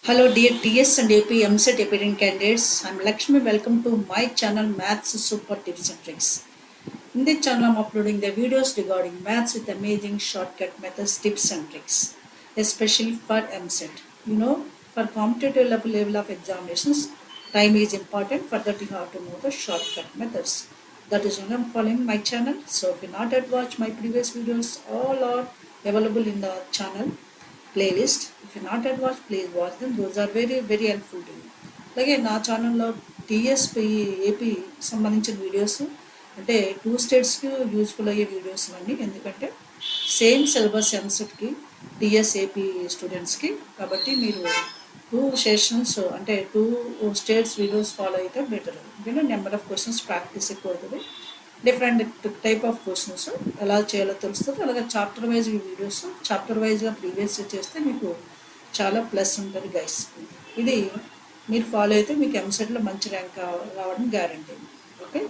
Hello dear TS and AP MSET aspirant candidates. I'm Lakshmi. Welcome to my channel Maths Super Tips and Tricks. In this channel, I'm uploading the videos regarding maths with amazing shortcut methods, tips and tricks, especially for MSET. For competitive level of examinations, time is important. For that, you have to know the shortcut methods. That is why I'm following my channel. So if you not yet watch my previous videos, all are available in the channel playlist. If you not yet watch, please watch them. Those are very helpful to you. అలాగే నా ఛానల్లో tsp AP సంబంధించిన videos అంటే 2 స్టేట్స్కి useful అయ్యే videos ఇవన్నీ. ఎందుకంటే same syllabus ఎంసెట్కి టీఎస్ఏపీ స్టూడెంట్స్కి, కాబట్టి మీరు 2 సెషన్స్ అంటే 2 స్టేట్స్ వీడియోస్ ఫాలో అయితే బెటర్. ఎందుకంటే నెంబర్ ఆఫ్ క్వశ్చన్స్ ప్రాక్టీస్ ఎక్కువ అవుతుంది. డిఫరెంట్ టైప్ ఆఫ్ క్వశ్చన్స్ ఎలా చేయాలో తెలుస్తుంది. అలాగే చాప్టర్ వైజ్ వీడియోస్ చాప్టర్ వైజ్గా ప్రీవియస్ చేస్తే మీకు చాలా ప్లస్ ఉంటుంది గైస్. ఇది మీరు ఫాలో అయితే మీకు ఎంసెట్లో మంచి ర్యాంక్ రావడం గ్యారంటీ. ఓకే,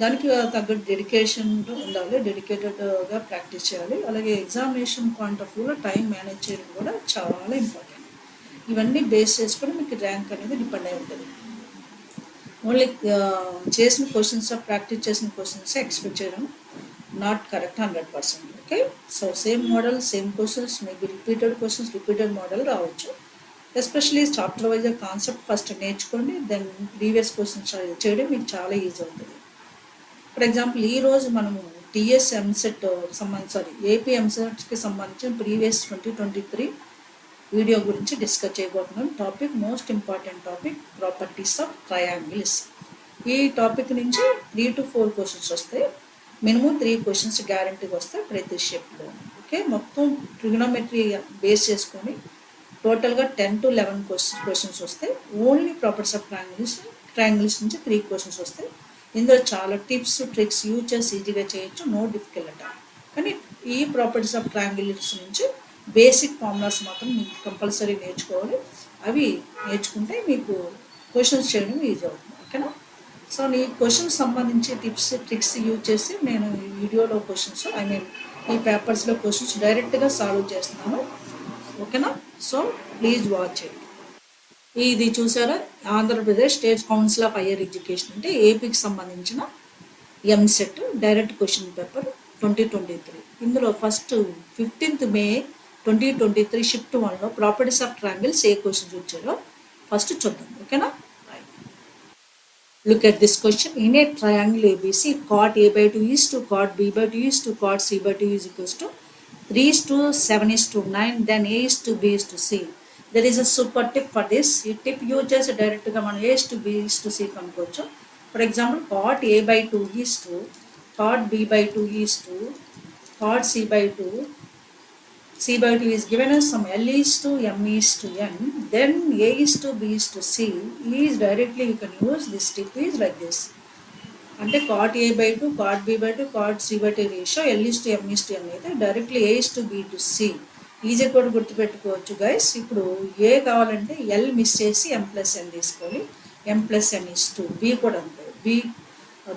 దానికి తగ్గట్టు డెడికేషన్ ఉండాలి, డెడికేటెడ్గా ప్రాక్టీస్ చేయాలి. అలాగే ఎగ్జామినేషన్ పాయింట్ ఆఫ్ వ్యూలో టైం మేనేజ్ చేయడం కూడా చాలా ఇంపార్టెంట్. ఇవన్నీ బేస్ చేసుకొని మీకు ర్యాంక్ అనేది డిపెండ్ అయి ఉంటుంది. ఓన్లీ చేసిన క్వశ్చన్స్ ప్రాక్టీస్ చేసిన క్వశ్చన్స్ ఎక్స్పెక్ట్ చేయడం not correct 100%. Okay, so same model same questions maybe repeated model రావచ్చు. Especially chapter wise concept first నేర్చుకోండి, దెన్ ప్రీవియస్ క్వశ్చన్స్ చేయడం మీకు చాలా ఈజీ అవుతుంది. ఫర్ ఎగ్జాంపుల్ ఈరోజు మనము టీఎస్ ఎంసెట్ ఏపీ ఎంసెట్కి సంబంధించిన ప్రీవియస్ 2023 వీడియో గురించి డిస్కస్ చేయబోతున్నాం. Topic most important topic, properties of triangles. ఈ టాపిక్ నుంచి 3 to 4 క్వశ్చన్స్ వస్తాయి. మినిమం 3 క్వశ్చన్స్ గ్యారంటీగా వస్తాయి ప్రతి షేప్లో. ఓకే, మొత్తం ట్రిగ్నోమెట్రీ బేస్ చేసుకొని టోటల్గా 10 to 11 క్వశ్చన్స్ వస్తాయి. ఓన్లీ ప్రాపర్టీస్ ఆఫ్ ట్రయాంగిల్స్ నుంచి 3 క్వశ్చన్స్ వస్తాయి. ఇందులో చాలా టిప్స్ ట్రిక్స్ యూజ్ చేసి ఈజీగా చేయొచ్చు, నో డిఫికల్ట్. కానీ ఈ ప్రాపర్టీస్ ఆఫ్ ట్రయాంగిల్స్ నుంచి బేసిక్ ఫార్ములాస్ మాత్రం మీకు కంపల్సరీ నేర్చుకోవాలి. అవి నేర్చుకుంటే మీకు క్వశ్చన్స్ చేయడం ఈజీ అవుతుంది. ఓకేనా? సో ఈ క్వశ్చన్స్ సంబంధించి టిప్స్ ట్రిక్స్ యూజ్ చేసి నేను ఈ వీడియోలో క్వశ్చన్స్ ఈ పేపర్స్లో క్వశ్చన్స్ డైరెక్ట్గా సాల్వ్ చేస్తున్నాను. ఓకేనా? So please watch it. ఇది చూసారా, Andhra Pradesh state council of higher education అంటే ఏపీకి సంబంధించిన ఎంసెట్ డైరెక్ట్ క్వశ్చన్ పేపర్ 2023. ఇందులో first 15th May 2023 shift 1లో properties of triangles A questions వచ్చారో ఫస్ట్ చూద్దాం. ఓకేనా? Look at this question. In a triangle ABC, cot A by 2 is to cot B by 2 is to cot C by 2 is equals to 3:7:9, then A is to B is to C. There is a super tip for this. ఈ tip use చేసి డైరెక్ట్గా మనం A is to B is to C కనుక్కోవచ్చు. For example cot A by 2 is to cot B by 2 is to cot C by 2. C by 2 is given as some L is to M is to N, then A is to B is to C is directly you can use this tip is like this. అంటే cot A by 2, cot B by 2, cot C by 2 ratio L is to M is to N అయితే directly A is to B to C easy కూడా గుర్తుపెట్టుకోవచ్చు guys. ఇప్పుడు ఏ కావాలంటే L miss చేసి M plus N తీసుకోవాలి, M plus N is to B కూడా అంతే.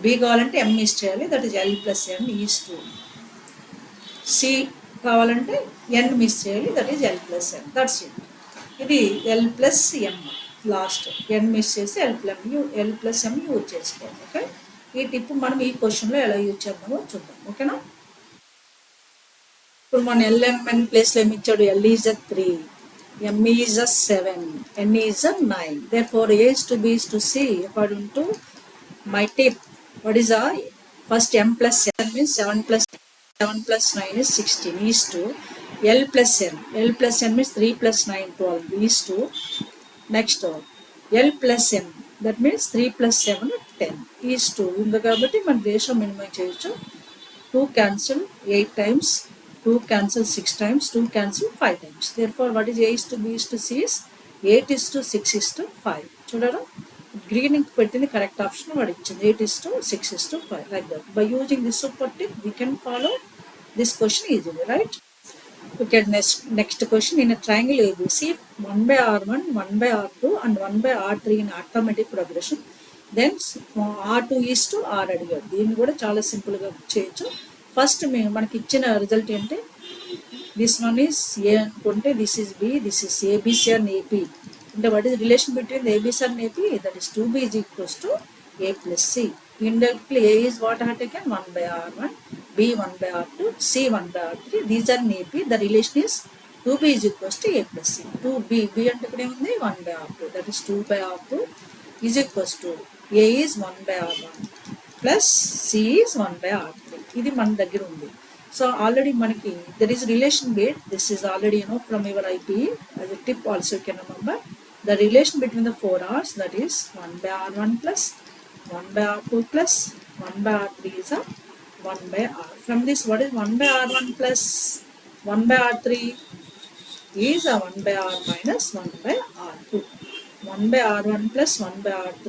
B కావాలంటే M మిస్ చేయాలి, that is L plus N is to C కావాలంటే N మిస్ చేయాలి, that is L plus N. That's it. ఇది L plus M last, N miss చేసి L plus M use చేసుకోవాలి. Okay, ఈ tip మనం ఈ క్వశ్చన్లో ఎలా యూజ్ చేద్దామో చూద్దాం. ఓకేనా? ఇప్పుడు మన LMN ప్లేస్లో ఏమి ఇచ్చాడు? L is a 3, M is a 7, N is a 9. Therefore A is to B is to C according to my tip. What is first M plus 7 means 7 plus 9 is 16 is to L plus N. L plus N means 3 plus 9 12 is to next L plus M, that means 3 plus 7 10 is to ఉంది కాబట్టి మన ratio minimum చేయొచ్చు. 2 cancel 8 times, 2 cancel 6 times, 2 cancel 5 times. Therefore what is A is to B is to C is 8 is to 6 is to 5. చూడరా, green ink పెట్టింది correct option వాడు ఇచ్చింది 8 is to 6 is to 5 like that. By using this super tip we can follow this question easily, right? Look at next question. In a triangle ABC, 1 by R1, 1 by R2 and 1 by R3 in arithmetic progression, then R2 is to R అడిగాడు. దీన్ని కూడా చాలా సింపుల్గా చేయొచ్చు. First మనకి ఇచ్చిన result ఏంటి? This one is A అనుకుంటే this is B, this is ABC and AP అంటే what is the relation between the ABs and AP? That is 2B is equals to A plus C. Indirectly A is what I have taken 1 by R1, B 1 by R2, C 1 by R3. These are in AP. The relation is 2B is equals to A plus C. 2B, B అంటే ఇక్కడ ఉంది 1 by R2. That is 2 by R2 is equals to A is 1 by R1 plus C is 1 by R3. ఇది మన దగ్గర ఉంది. So already manaki there is relation bit. This is already from your IP as a tip also you can remember. The relation between the 4 R's, that is 1 by R1 plus 1 by R2 plus 1 by R3 is a 1 by R. From this, what is 1 by R1 plus 1 by R3 is a 1 by R minus 1 by R2. 1 by R1 plus 1 by R3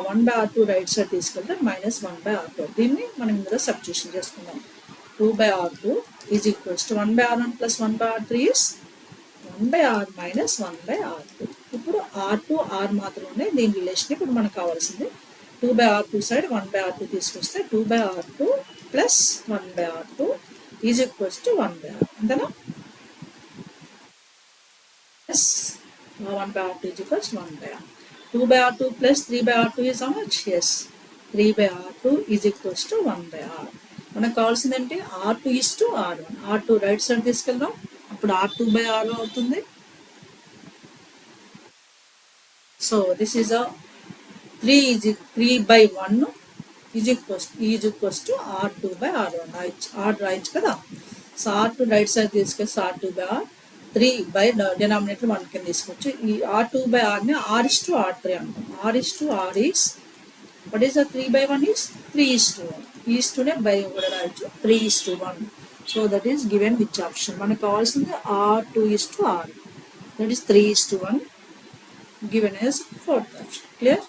1 by R2 right side తీసుకెళ్తే minus 1 by R2. దీన్ని మనం ఇందులో substitution చేసుకుందాం. 2 by R2 is equals to 1 by R1 plus 1 by R3 is 1 by R minus 1 by R2. ఇప్పుడు R2 R మాత్రం ఉన్నాయి. దీని relation ఇప్పుడు మనకు కావాల్సింది 2 by R2 side 1 by R2 తీసుకొస్తే 2 by R2 plus 1 by R2 is equals to 1 by R. అంతేనా? Yes, 1 by R2 is equals to 1 by R. 2 by R2 plus 3 by R2 is how much? Yes, 3 by R2 is equals to 1 by R. మనకు కావాల్సిందంటే R2 is to R1. R2 right side తీసుకెళ్దాం. అప్పుడు R2 by R అవుతుంది. So this is a 3 by 1 is equals to R2 by R1. R right కదా. So R2 right side తీసుకెళ్తే R2 by R, 3 by denominator 1 కింద తీసుకోవచ్చు. ఈ R2 by R ని R is to R3 అంటాం. R is to R is what is the 3 by 1 is 3 is to 1. Is to ne by కూడా రాయొచ్చు. 3 is to 1. So that is given which option? మనకు కావాల్సింది R2 is to R. That is 3 is to 1. Given as fourth option. Clear?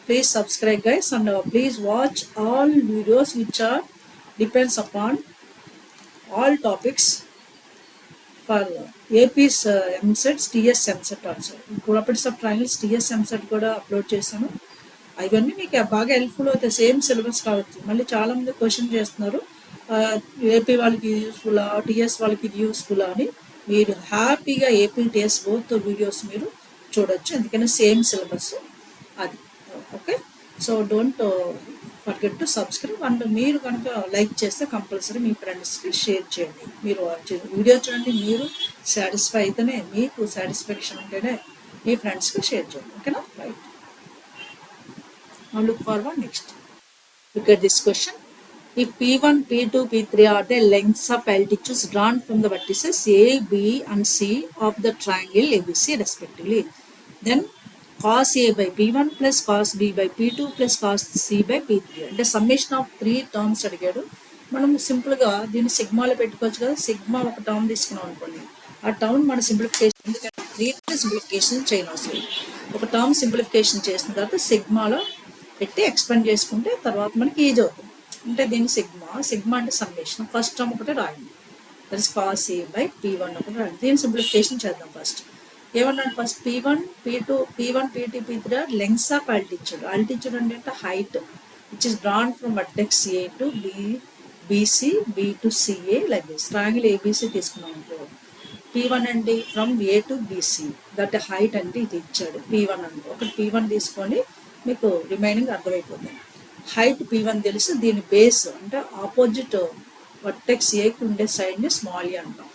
Please subscribe guys and please watch all videos which are depends upon all topics for AP's MSETs, TS MSET also. Properties of triangles TS MSET కూడా upload చేశాను. అవన్నీ మీకు బాగా helpful అవుతాయి. Same syllabus కావచ్చు. మళ్ళీ చాలామంది question చేస్తున్నారు ఏపీ వాళ్ళకి యూస్ఫుల్లా, టీఎస్ వాళ్ళకి ఇది యూస్ఫుల్లా అని. మీరు హ్యాపీగా ఏపీ టీఎస్ బోత్ వీడియోస్ మీరు చూడొచ్చు. ఎందుకంటే సేమ్ సిలబస్ అది. Okay, so don't forget to subscribe. And మీరు కనుక లైక్ చేస్తే కంపల్సరీ మీ ఫ్రెండ్స్కి షేర్ చేయండి. మీరు వీడియో చూడండి, మీరు సాటిస్ఫై అయితేనే, మీకు సాటిస్ఫాక్షన్ ఉంటేనే మీ ఫ్రెండ్స్కి షేర్ చేయండి. ఓకేనా? Right. Now look forward next. Look at this question. If P1, P2, P3 are the lengths of altitudes drawn from the vertices A, B and C of the triangle ABC respectively, then cos A by P1 plus cos B by P2 plus cos C by P3. అంటే summation of 3 terms అడిగాడు. మనం సింపుల్గా దీన్ని సిగ్మాలో పెట్టుకోవచ్చు కదా. Sigma ఒక term తీసుకున్నాం అనుకోండి, ఆ టర్మ్ మన సింప్లిఫికేషన్, ఎందుకంటే 3 సింప్లిఫికేషన్ చేయను అవసరం. ఒక టర్మ్ సింప్లిఫికేషన్ చేసిన తర్వాత సిగ్మాలో పెట్టి ఎక్స్పెండ్ చేసుకుంటే తర్వాత మనకి ఈజీ అవుతుంది. అంటే దీన్ని సిగ్మా అంటే సమ్మేషన్. ఫస్ట్ టర్మ్ ఒకటి రాయండి. That is cos A by P1 ఒకటి రాయండి. దీన్ని సింప్లిఫికేషన్ చేద్దాం. ఫస్ట్ ఏమన్నాడు? First P1, P2, P3 are lengths of altitude. Altitude అంటే height which is drawn from vertex A to BC, B to CA like this. Triangle ABC తీసుకున్నాం అనుకో. P1 అంటే from A to BC, that height అంటే ఇది ఇచ్చాడు P1 అనుకో. ఒకటి P1 తీసుకోండి, మీకు రిమైనింగ్ అర్థమైపోతుంది. హైట్ P1 తెలుసు. దీని బేస్ అంటే ఆపోజిట్ వర్టెక్స్ ఏకి ఉండే సైడ్ని స్మాల్ ఏ అంటాం.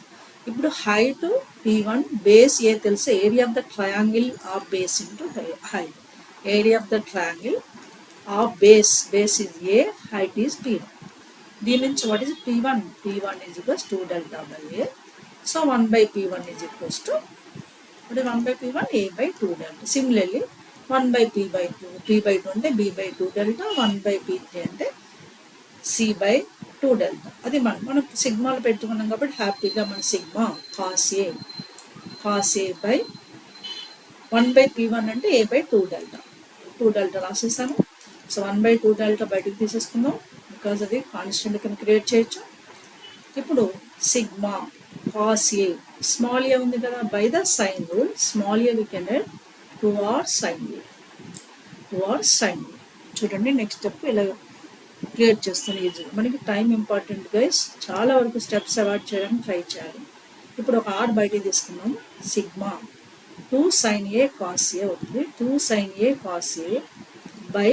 ఇప్పుడు హైట్ P1, బేస్ ఏ తెలుసు. Area of the triangle of base into height. Area of the triangle of base is a, height is P1. దీని నుంచి what is P1 is equals 2 delta by A. So 1 by P1 is equals to 1 by P1 A by 2 delta. Similarly 1 by P by 2, P by 2 అంటే B by 2 delta, 1 by P3 అంటే C by 2 delta. అది మనం సిగ్మాలు పెట్టుకున్నాం కాబట్టి హ్యాపీగా మన sigma cos A by 1 by P1 అంటే A by 2 delta. 2 delta రాసేసాను. సో 1 by 2 డెల్టా బయటకు తీసేసుకుందాం, బికాజ్ అది కాన్స్టెంట్ కింద క్రియేట్ చేయొచ్చు. ఇప్పుడు sigma cos A, small A ఉంది కదా, by the sine rule small A we can add 2R sin A. చూడండి నెక్స్ట్ స్టెప్ ఇలా క్రియేట్ చేస్తాను ఈజీగా. మనకి టైం ఇంపార్టెంట్ గైస్. చాలా వరకు స్టెప్స్ అవాయిడ్ చేయడానికి ట్రై చేయాలి. ఇప్పుడు ఒక R బయటికి తీసుకున్నాం. Sigma 2 sin A cos A అవుతుంది. 2 sin A cos A by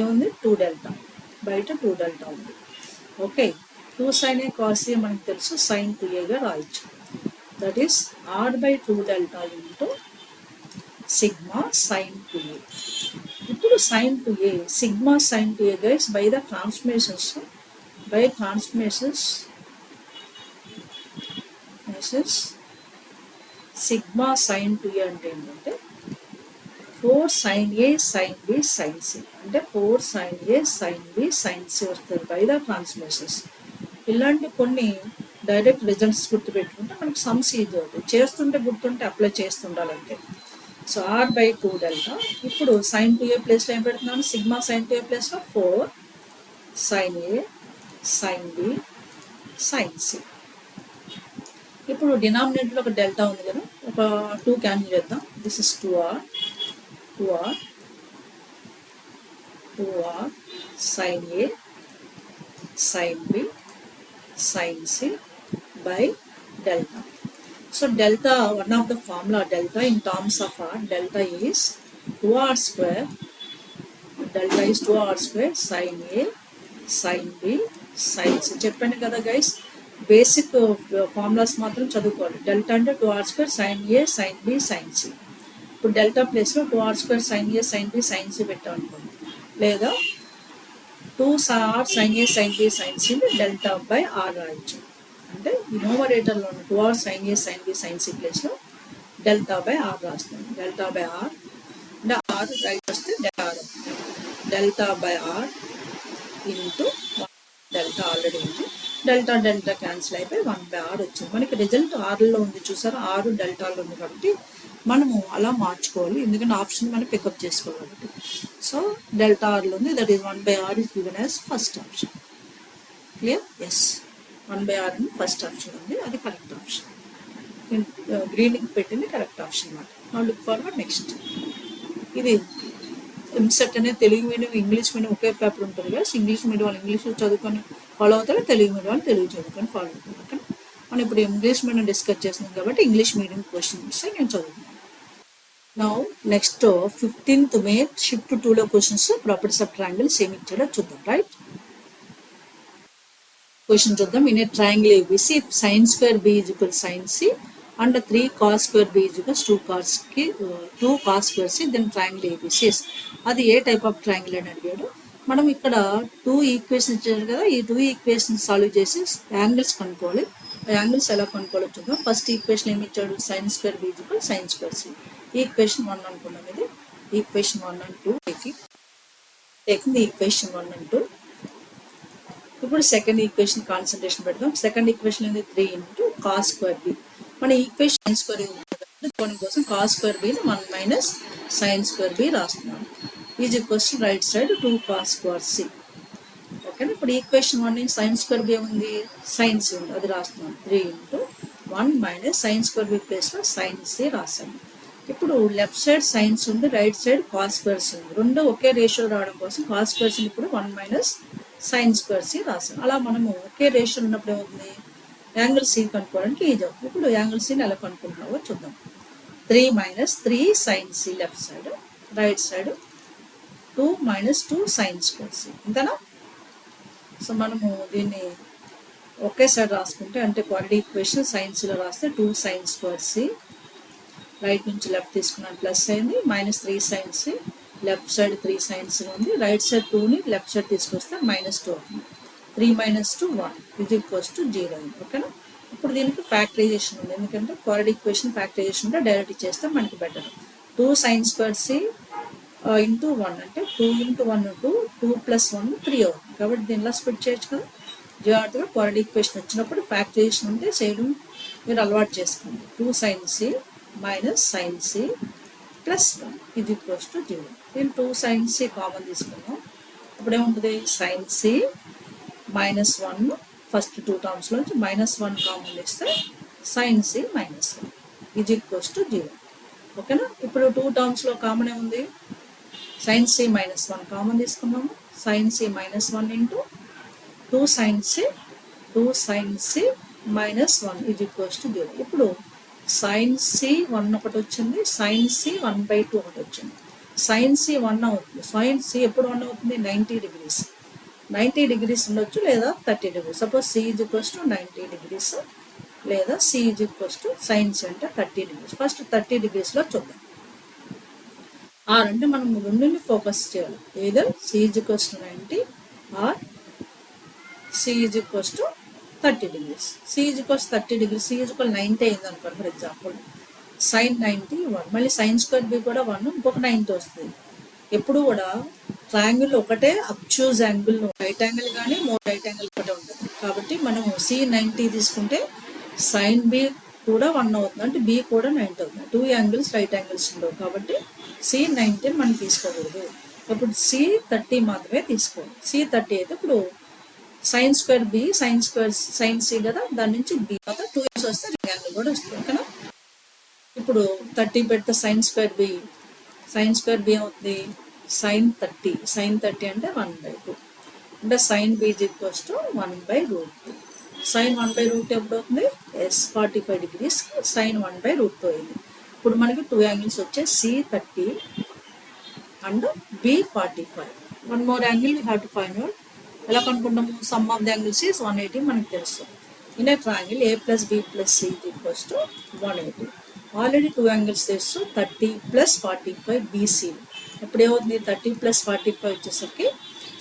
ఏముంది 2 డెల్టా, బయట 2 డెల్టా ఉంది. Okay, 2 sin A cos A మనకు తెలుసు sin 2Aగా రాయొచ్చు. That is R by 2 delta into sigma sin 2A. ఇప్పుడు sin 2A, sigma sin 2A guys by the transformations, by transformations sigma sin 2A అంటే ఏంటంటే 4 sin A sin B sin C, అంటే 4 sin A sin B sin C వస్తుంది by the transformations. ఇలాంటి కొన్ని direct results గుర్తుపెట్టుకుంటే మనకు sums easy అవుతుంది. చేస్తుంటే గుర్తుంటే అప్లై చేస్తుండాలంటే. So R by 2 delta. ఇప్పుడు sin 2A ప్లేస్లో ఏం పెడుతున్నాను, సిగ్మా sin 2A ప్లేస్లో 4 sin A sin B sin C. ఇప్పుడు డినామినేటర్లో ఒక డెల్టా ఉంది కదా, ఒక 2 క్యాన్సిల్ చేద్దాం. This is 2R sin A sin B sin C by delta. So delta, one of the formula delta in terms of R, delta is 2R square, delta is 2R square sin A sin B sin C. చెప్పాను కదా guys, basic formulas మాత్రం చదువుకోవాలి. Delta అంటే 2R square sin A sin B sin C. ఇప్పుడు delta ప్లేస్లో 2R square sin A sin B sin C పెట్టాం అనుకోండి, లేదా 2R sin A sin B sin C delta by R రాయొచ్చు. అంటే ఈ న్యూమరేటర్లో ఉన్న 2R sin A sin B sin C ప్లేస్లో డెల్టా బై ఆర్ రాస్తాను. డెల్టా బై ఆర్ అంటే ఆర్ రైట్ వస్తే delta by R into delta already ఉంది, డెల్టా డెల్టా క్యాన్సిల్ అయిపోయి 1/r వచ్చింది. మనకి రిజల్ట్ ఆర్లో ఉంది చూసారా, 6 డెల్టాలో ఉంది కాబట్టి మనము అలా మార్చుకోవాలి, ఎందుకంటే ఆప్షన్ మనం పికప్ చేసుకోవాలి. సో డెల్టా ఆర్లో ఉంది, that is 1/r is given as first option. Clear? Yes, 1/r అని ఫస్ట్ ఆప్షన్ ఉంది, అది కరెక్ట్ ఆప్షన్. గ్రీనింగ్ పెట్టింది కరెక్ట్ ఆప్షన్ అన్నమాట. Now look forward next. ఇది ఎంసెట్ అనేది తెలుగు మీడియం ఇంగ్లీష్ మీడియం ఒకే పేపర్ ఉంటుంది కదా. ఇంగ్లీష్ మీడియం వాళ్ళు ఇంగ్లీష్ చదువుకొని ఫాలో అవుతారు, తెలుగు మీడియం వాళ్ళు తెలుగు చదువుకొని ఫాలో అవుతారు. ఓకే, మనం ఇప్పుడు ఇంగ్లీష్ మీడియం డిస్కస్ చేస్తున్నాం కాబట్టి ఇంగ్లీష్ మీడియం క్వశ్చన్స్ నేను చదువుతున్నాను. Now next 15th May shift 2లో క్వశ్చన్స్ ప్రాపర్టీస్ ఆఫ్ ట్రయాంగిల్స్ ఏమి ఇచ్చాడో చూద్దాం. రైట్, క్వశ్చన్ చూద్దాం. In a triangle ABC if sin square B is equal sin C and 3 cos square B is equal 2 cos square C, then triangle ABC. అది ఏ type of triangle అని అడిగాడు. మనం ఇక్కడ 2 equations ఇచ్చారు కదా, ఈ 2 ఈక్వేషన్స్ సాల్వ్ చేసి యాంగిల్స్ కనుక్కోవాలి. యాంగిల్స్ ఎలా కనుక్కోవాలో చూద్దాం. ఫస్ట్ ఈక్వేషన్ ఏమి ఇచ్చాడు, sin square B is equal sin square C. Equation 1 అనుకున్నాం. ఇది equation 1 and 2 taking equation 1 and 2. ఇప్పుడు సెకండ్ ఈక్వేషన్ కాన్సన్ట్రేషన్ పెడదాం. సెకండ్ ఈక్వేషన్ ఏంది, 3 into cos square B. మన ఈక్వేషన్ sin square కొన్ని కోసం cos square B ని 1 minus sin square B రాస్తున్నాం. Is equals to right side 2 cos square C. ఓకేనా, ఇప్పుడు ఈక్వేషన్ 1 నుంచి sin square B ఉంది, sin C ఉంది, అది రాస్తున్నాం. 3 into 1 minus sin square B ప్లేస్లో sin C రాసాము. ఇప్పుడు లెఫ్ట్ సైడ్ సైన్స్ ఉంది, right side cos square C ఉంది. రెండు ఒకే రేషియో రావడం కోసం cos square C ఇప్పుడు 1 minus sin square C రాసాం. అలా మనము ఒకే రేషియో ఉన్నప్పుడు ఏమవుతుంది, యాంగిల్ C కనుక్కోవడానికి ఈజీ అవుతుంది. ఇప్పుడు యాంగిల్ Cని ఎలా కనుక్కుంటున్నావో చూద్దాం. 3 minus 3 sin C left side, right side 2 minus 2 sin square C, అంతేనా? సో మనము దీన్ని ఒకే సైడ్ రాసుకుంటే, అంటే క్వాడ్రాటిక్ ఈక్వేషన్ sin Cలో రాస్తే 2 sin square C, రైట్ నుంచి లెఫ్ట్ తీసుకున్నాను, ప్లస్ అయింది, minus 3 sin C, left side 3 sin C ఉంది, రైట్ సైడ్ 2ని లెఫ్ట్ సైడ్ తీసుకొస్తే -2 అవుతుంది. 3 minus 2 1 is equals to 0. ఓకేనా, ఇప్పుడు దీనికి ఫ్యాక్టరైజేషన్ ఉంది, ఎందుకంటే క్వాడ్రాటిక్ ఈక్వేషన్ ఫ్యాక్టరైజేషన్ ఉంటే డైరెక్ట్ చేస్తే మనకి better. 2 sin square C into 1 అంటే 2 into 1 2 plus 1 3 అవుతుంది. కాబట్టి దీనిలో స్ప్లిట్ చేయొచ్చు కదా. జాగ్రత్తగా క్వాడ్రాటిక్ ఈక్వేషన్ వచ్చినప్పుడు ఫ్యాక్టరైజేషన్ ఉంటే చేయడం మీరు అలవాటు చేసుకోండి. 2 sin C minus sin C plus 1 is equals to 0. దీన్ని 2 sin C కామన్ తీసుకున్నాం. ఇప్పుడు ఏముంటుంది, sin C minus 1 first 2 టర్మ్స్లోంచి -1 common ఇస్తే sin C minus 1 is equals to 0. ఓకేనా, ఇప్పుడు 2 టర్మ్స్లో కామన్ ఏముంది, sin C minus 1 కామన్ తీసుకున్నాము. sin C minus 1 into 2 sin C minus 1 is equals to 0. ఇప్పుడు సైన్ సి 1 ఒకటి వచ్చింది, సైన్ సి 1/2 ఒకటి వచ్చింది. సైన్ సి 1 అవుతుంది. సైన్ సి ఎప్పుడు 1 అవుతుంది? 90 డిగ్రీస్. 90 డిగ్రీస్ ఉండొచ్చు లేదా 30 degrees. Suppose C is equals to 90 degrees లేదా C is equals to sine C అంటే 30 డిగ్రీస్. ఫస్ట్ 30 డిగ్రీస్లో చూద్దాం. ఆర్ అంటే మనం రెండుని ఫోకస్ చేయాలి. Either C is equals to 90 or C is equals to 30 degrees. C is equals 30 degrees, C is equal 90 అయింది అనుకోండి for example. Sign 90 1, మళ్ళీ sign square B కూడా 1, ఇంకొక 90 వస్తుంది. ఎప్పుడు కూడా ట్రయాంగిల్ ఒకటే అబ్ట్యూజ్ యాంగిల్, రైట్ యాంగిల్ కానీ రైట్ యాంగిల్ ఒకటే ఉంటుంది. కాబట్టి మనం సి 90 తీసుకుంటే సైన్ బి కూడా 1 అవుతుంది, అంటే బి కూడా 90 అవుతుంది. 2 యాంగిల్స్ రైట్ యాంగిల్స్ ఉండవు కాబట్టి సి 90 మనం తీసుకోకూడదు. ఇప్పుడు సి 30 మాత్రమే తీసుకోవాలి. సి 30 అయితే ఇప్పుడు sine square B, sine square sine C కదా, దాని నుంచి బి తర్వాత 2 ఇయర్స్ వస్తే యాంగిల్ కూడా వస్తుంది. ఓకేనా? ఇప్పుడు 30 పెడితే sine square B, sine square B అవుతుంది సైన్ 30. సైన్ 30 అంటే 1/2, అంటే sine B is equals to 1/√2. Sine 1/√2 ఎప్పుడు అవుతుంది? ఎస్ 45 డిగ్రీస్ సైన్ 1/√2 అయింది. ఇప్పుడు మనకి 2 యాంగిల్స్ వచ్చాయి, C 30 and B 45. One more angle we have to find out. ఎలా కనుక్కుంటాము? Sum of the angles is 180 మనకు తెలుసు. In a triangle A plus B plus C equals to 180. Already 2 angles తెలుసు, 30 + 45 BC. ఇప్పుడు ఏమవుతుంది? 30 + 45 వచ్చేసరికి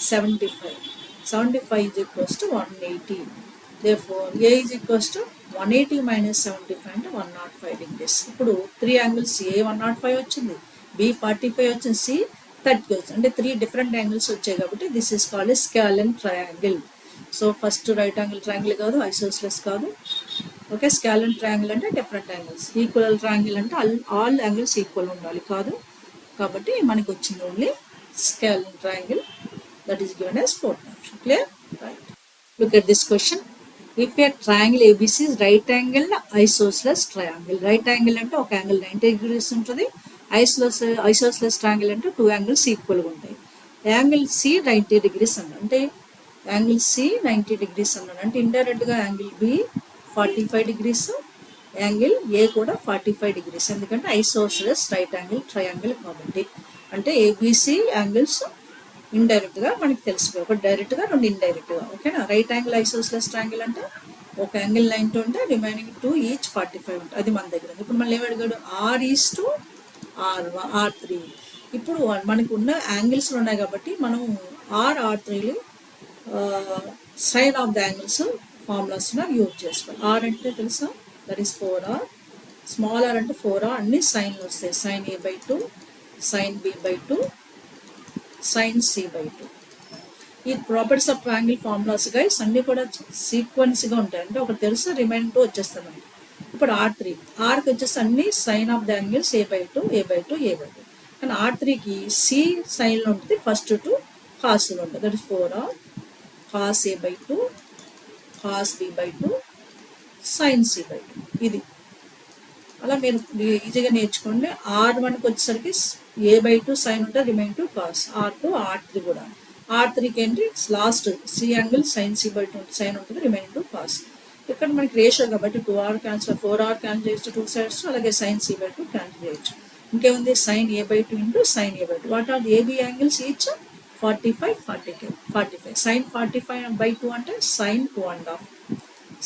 75. 75 is equals to 180. Therefore A is equals to 180 minus 75 అంటే 105 degrees. ఇప్పుడు 3 యాంగిల్స్ A 105 వచ్చింది, B 45 వచ్చింది, C 30 వచ్చింది. అంటే 3 డిఫరెంట్ యాంగిల్స్ వచ్చాయి కాబట్టి this is called a scalene triangle. So first right angle triangle కాదు, ఐసోస్లెస్ కాదు. ఓకే, స్కాలెన్ ట్రయాంగిల్ అంటే డిఫరెంట్ యాంగిల్స్. ఈక్వల్ ట్రయాంగిల్ అంటే ఆల్ యాంగిల్స్ ఈక్వల్ ఉండాలి కాదు. కాబట్టి మనకి వచ్చింది only scalene triangle, that is given as 4th option. Clear? Right. Look at this question. If a triangle ABC is right angle isosceles triangle. Right angle అంటే ఒక angle 90 degrees ఉంటుంది, isosceles triangle అంటే 2 angles ఈక్వల్గా ఉంటాయి. Angle C 90 degrees అన్నాడు, అంటే యాంగిల్ C 90 degrees అన్నాడు, అంటే ఇండైరెక్ట్గా angle B 45 degrees, angle A కూడా 45 degrees. ఎందుకంటే ఐసోస్లెస్ రైట్ యాంగిల్ ట్రయాంగిల్ కాబట్టి. అంటే ఏబిసి యాంగిల్స్ ఇండైరెక్ట్గా మనకి తెలిసిపోయి, ఒకటి డైరెక్ట్గా, రెండు ఇండైరెక్ట్గా. ఓకేనా? రైట్ యాంగిల్ ఐసోస్లెస్ ట్రయాంగిల్ అంటే ఒక యాంగిల్ 90 ఉంటే రిమైనింగ్ 2 ఈచ్ 45 ఉంటుంది. అది మన దగ్గర ఉంది. ఇప్పుడు మళ్ళీ ఏమి అడిగాడు? R3. ఇప్పుడు మనకు ఉన్న యాంగిల్స్ ఉన్నాయి కాబట్టి మనం R3 sine of the angles formulas use చేసుకోవాలి. R అంటే తెలుసా? That is 4R. Small r అంటే 4R. అన్ని సైన్లు వస్తాయి, sign A/2, sign B/2, sine C/2. ఈ properties of triangle formulas guys అన్ని కూడా సీక్వెన్స్గా ఉంటాయి. అంటే ఒకటి తెలుసు, రిమైనింగ్ 2 వచ్చేస్తాయి మనకి. ఇప్పుడు R3, ఆర్కి వచ్చేసి అన్ని sign of the angles A/2, A/2, A/2. కానీ R3కి సి సైన్లో ఉంటుంది, ఫస్ట్ 2 కాస్లో ఉంటుంది. That is 4R cos A/2, cos B/2, sine C/2. ఇది అలా మీరు ఈజీగా నేర్చుకోండి. R1కి వచ్చేసరికి A/2 సైన్ ఉంటుంది, రిమైన్ 2 కాస్. R2, R3 కూడా. R3కి ఏంటి? Last C angle sine C/2 sine ఉంటుంది, రిమైన్ 2 కాస్. ఇక్కడ మనకి రేషియో కాబట్టి 2R క్యాన్సిల్, 4R క్యాన్సిల్ చేయొచ్చు 2 sides, అలాగే సైన్ C/2 క్యాన్సిల్ చేయొచ్చు. ఇంకేముంది? Sine A/2 into sine A/2. What are A B angles each? 45, 45. Sine 45/2 అంటే సైన్ 2.5,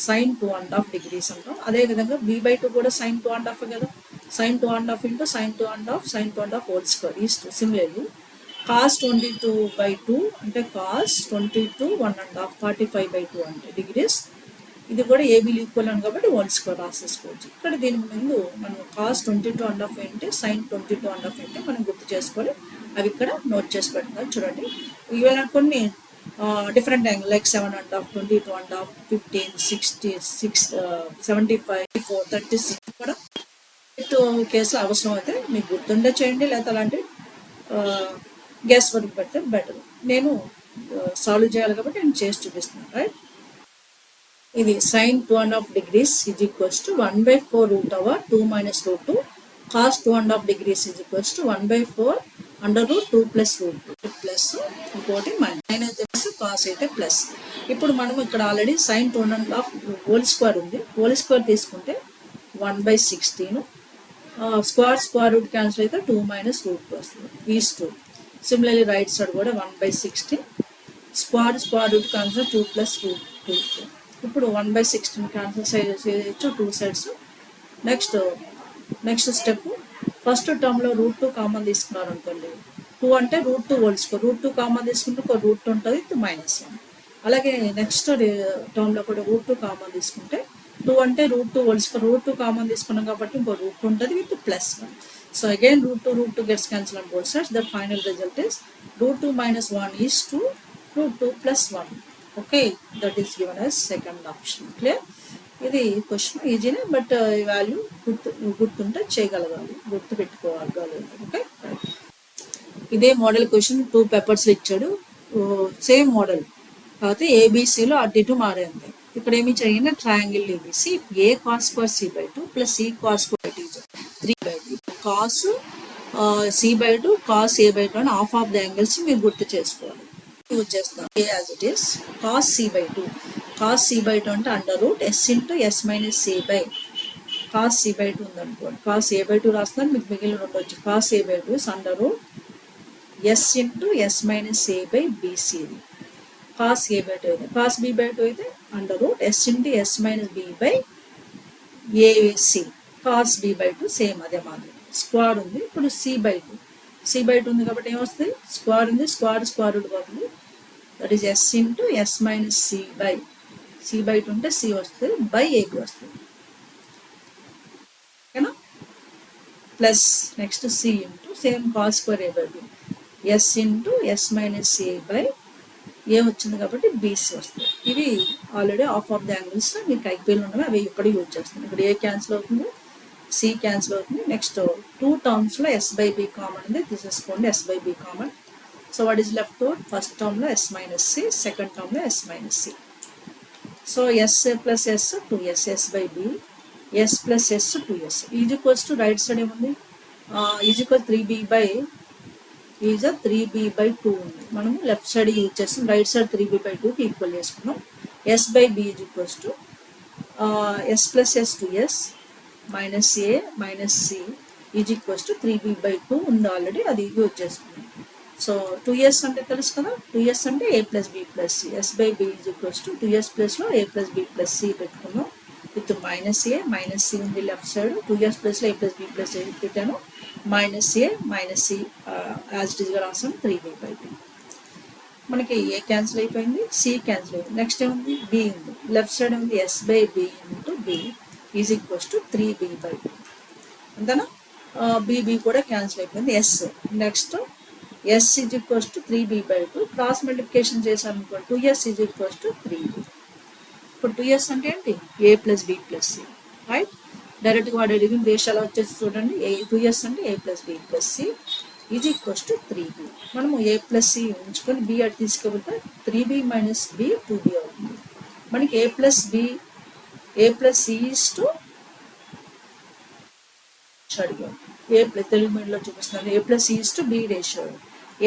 సైన్ 2.5 degrees అంటాం. అదేవిధంగా B/2 కూడా సైన్ 2.5 కదా, sine 2.5 into sine 2.5, sine 2.5 whole square. ఈ సిమిలర్లీ కాస్ 22/2 అంటే కాస్ 22 1.5, 45/2 అంటే డిగ్రీస్. ఇది కూడా ఏబీ ఈక్వల్ అని కాబట్టి హోల్ స్క్వేర్ రాసేసుకోవచ్చు. ఇక్కడ దీని ముందు మనం కాస్ 22.5 ఏంటి, సైన్ 22.5 ఏంటి మనం గుర్తు చేసుకోవాలి. అవి ఇక్కడ నోట్ చేసి పెడతారు చూడండి. ఇవాళ కొన్ని డిఫరెంట్ యాంగిల్ లైక్ 7.5, 22.5, 15, 66, 75, 4, 36 కూడా కేసులు అవసరం అయితే మీకు గుర్తుండే చేయండి, లేదా అలాంటి గ్యాస్ వర్క్ పెడితే బెటర్. నేను సాల్వ్ చేయాలి కాబట్టి నేను చేసి చూపిస్తున్నాను. రైట్, ఇది sine 2.5 degrees is equals to 1/4 √2 - √2 cos 2.5 degrees is equals to 1/4 √2 + √2 plus ఇంకోటి మైనస్. సైన్ అయితే ప్లస్, కాస్ అయితే ప్లస్. ఇప్పుడు మనం ఇక్కడ ఆల్రెడీ సైన్ 2.5 హోల్ స్క్వేర్ ఉంది, హోల్ స్క్వేర్ తీసుకుంటే 1/16. Square root cancel అయితే 2 minus root 2 వస్తుంది. ఈజ్ 2. సిమిలర్లీ రైట్ సైడ్ కూడా 1/16. Square root cancel 2 plus root 2. ఇప్పుడు 1/16 క్యాన్సల్ చేయొచ్చు 2 సైడ్స్. నెక్స్ట్ స్టెప్ ఫస్ట్ టర్మ్లో రూట్ 2 కామన్ తీసుకున్నారు అనుకోండి. 2 అంటే రూట్ 2 హోల్స్కో రూట్ 2 కామన్ తీసుకుంటే ఒక రూట్ ఉంటుంది -1. అలాగే నెక్స్ట్ టర్మ్లో కూడా రూట్ 2 కామన్ తీసుకుంటే 2 అంటే రూట్ 2 హోల్స్కో రూట్ 2 కామన్ తీసుకున్నాం కాబట్టి ఇంకో రూట్ ఉంటుంది with +1. So again root 2 gets cancelled on both sides. The final result is root 2 minus 1 is 2 root 2 plus 1. Okay, that is given as second option. Clear? ఇది question ఈజీనే, but ఈ value గుర్తుంటే చేయగలగాలి, గుర్తు పెట్టుకోగలగాలి. ఓకే, ఇదే model question 2 పేపర్స్లో ఇచ్చాడు. Same model కాకపోతే ఏబీసీలో అటు ఇటు మారింది. ఇక్కడ ఏమి చేయండి, triangle ABC A cos square c/2 plus C cos square 3/2 cos c/2 cos a/2 అని ఆఫ్ ద యాంగిల్స్ మీరు గుర్తు చేసుకోవాలి. యూజ్ చేస్తాం A as it is. Cos c/2 అంటే under root s into s minus a by cos c/2 ఉందనుకోండి. Cos a/2 రాస్తాను, మీకు మిగిలిన ఉండొచ్చు. Cos a/2 is under root s into s minus a by bc. Cos a/2 అయితే cos b/2 అయితే under root s into s minus b by ac. Cos b/2 same అదే మాదిరి. Square ఉంది, ఇప్పుడు c/2 ఉంది కాబట్టి ఏమొస్తుంది, స్క్వేర్ ఉంది, స్క్వేర్ రూట్ పోతుంది. That is s into s minus c by c/2 ఉంటే c వస్తుంది బై ఏకి వస్తుంది. ఓకేనా, plus next c into same cos square a/2 s into s minus a by A వచ్చింది కాబట్టి బీసీ వస్తుంది. ఇవి ఆల్రెడీ ఆఫ్ ద యాంగిల్స్ మీకు ఐపీఎల్ ఉన్నవి, అవి ఇక్కడ యూజ్ చేస్తుంది. ఇక్కడ ఏ క్యాన్సిల్ అవుతుంది, సి క్యాన్సిల్ అవుతుంది. నెక్స్ట్ 2 టర్మ్స్లో s/b కామన్ ఉంది, తీసేసుకోండి s/b common. So what is left over, first టర్మ్లో s మైనస్ సి, సెకండ్ టర్మ్లో s minus C. So s plus s 2s, s/b, s plus s 2s. Is equals to right side ఏముంది, is equal 3b/2 ఉంది. మనము left side use చేస్తాం, right side 3b/2కి equal చేసుకున్నాం. s/b is equals to s plus s 2s minus a minus c is equals to 3b/2 ఉంది already, అది use చేసుకున్నాం. So 2s అంటే తెలుసు కదా, 2s అంటే a plus b plus c. s/b is equals to 2s ప్లస్లో a plus b plus c పెట్టుకున్నాం with minus a minus c ఉంది లెఫ్ట్ సైడ్. 2s ప్లస్లో a plus b plus a పెట్టాను, minus a minus c as it ఈస్గా రాసాం 3b/2. మనకి A cancel అయిపోయింది, C cancel అయిపోయింది. నెక్స్ట్ ఏముంది, బి ఉంది, లెఫ్ట్ సైడ్ ఉంది s/b into b is equals to 3b/2. అంతేనా, బీబీ కూడా క్యాన్సిల్ అయిపోయింది. Yes next s is equals to 3b/2. Cross multiplication చేశాను అనుకోండి, 2s is equals to 3b. ఇప్పుడు 2s అంటే ఏంటి, a plus b plus c. Right, డైరెక్ట్గా వాడు అడిగిన దేశాలు వచ్చేసి చూడండి, 2s అంటే a plus b plus c is equals to 3b. మనము a ప్లస్ c ఉంచుకొని b అటు తీసుకెళ్తే 3b మైనస్ b 2b అవుతుంది. మనకి a plus c is to అడిగాం, ఏ ప్లస్ తెలుగు మీడియంలో చూపిస్తున్నాను, a plus c is to b ratio.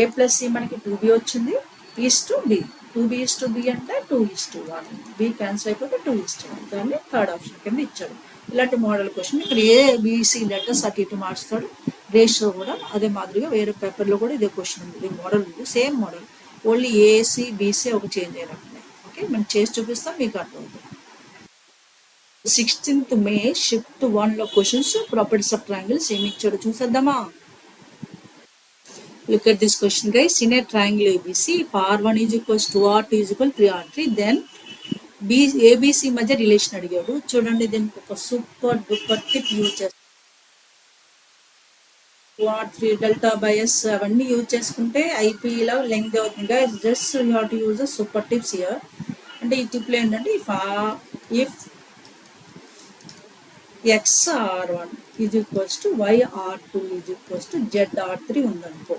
a plus c మనకి 2b వచ్చింది, is to b, 2b is to b అంటే 2:1, b క్యాన్సిల్ అయిపోతే 2:1. దాన్ని థర్డ్ ఆప్షన్ కింద ఇచ్చాడు. ఇలాంటి మోడల్ క్వశ్చన్ ఇక్కడ ఏబిసి లెటర్స్ అటు ఇటు మార్చుతాడు. రేషియో కూడా అదే మాదిరిగా వేరే పేపర్లో కూడా ఇదే క్వశ్చన్ ఉంది, ఇది మోడల్ ఉంది, same model, only AC BC ఒక చేంజ్ అయినట్టున్నాయి. ఓకే, మనం చేసి చూపిస్తాం, మీకు అర్థమవుతుంది. 16th May షిఫ్ట్ 1లో క్వశ్చన్స్ ప్రాపర్టీస్ ఆఫ్ ట్రయాంగిల్స్ ఏమి ఇచ్చాడు చూసేద్దామా. Look at this question guys. In a triangle ABC, if R1 is equals to R2 is equal to 3R3, then ABC మధ్య రిలేషన్ అడిగాడు. చూడండి, దీనికి ఒక సూపర్ డూపర్ టిప్ యూజ్ చేస్తాం. R3 డెల్టా బై ఎస్ అవన్నీ యూజ్ చేసుకుంటే ఐపీలో length అవుతుంది guys. Just you have to use the super tips here. అంటే ఈ టిప్లో ఏంటంటే if XR1 is equals to YR2 is equals to ZR3 ఉందనుకో,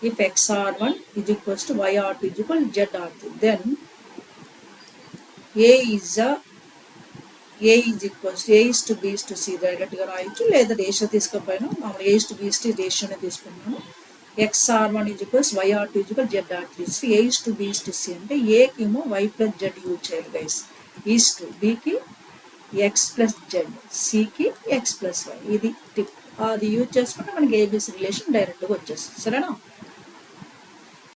if XR1 is equals to YR2 is equal to ZR3, then A is equals to A is to B is to C డైరెక్ట్గా రాయొచ్చు, లేదా ratio తీసుకోపోయినా మామూలు A is to B is to రేషియోనే తీసుకున్నాను. XR1 is equals YR2 is equal to ZR3. So A is to B is to C అంటే ఏకేమో Y plus Z use చేయాలి guys, is to బీకి X plus Z, సికి X plus Y. ఇది tip. అది use చేసుకుంటే మనకి ABC relation డైరెక్ట్గా వచ్చేస్తుంది. సరేనా?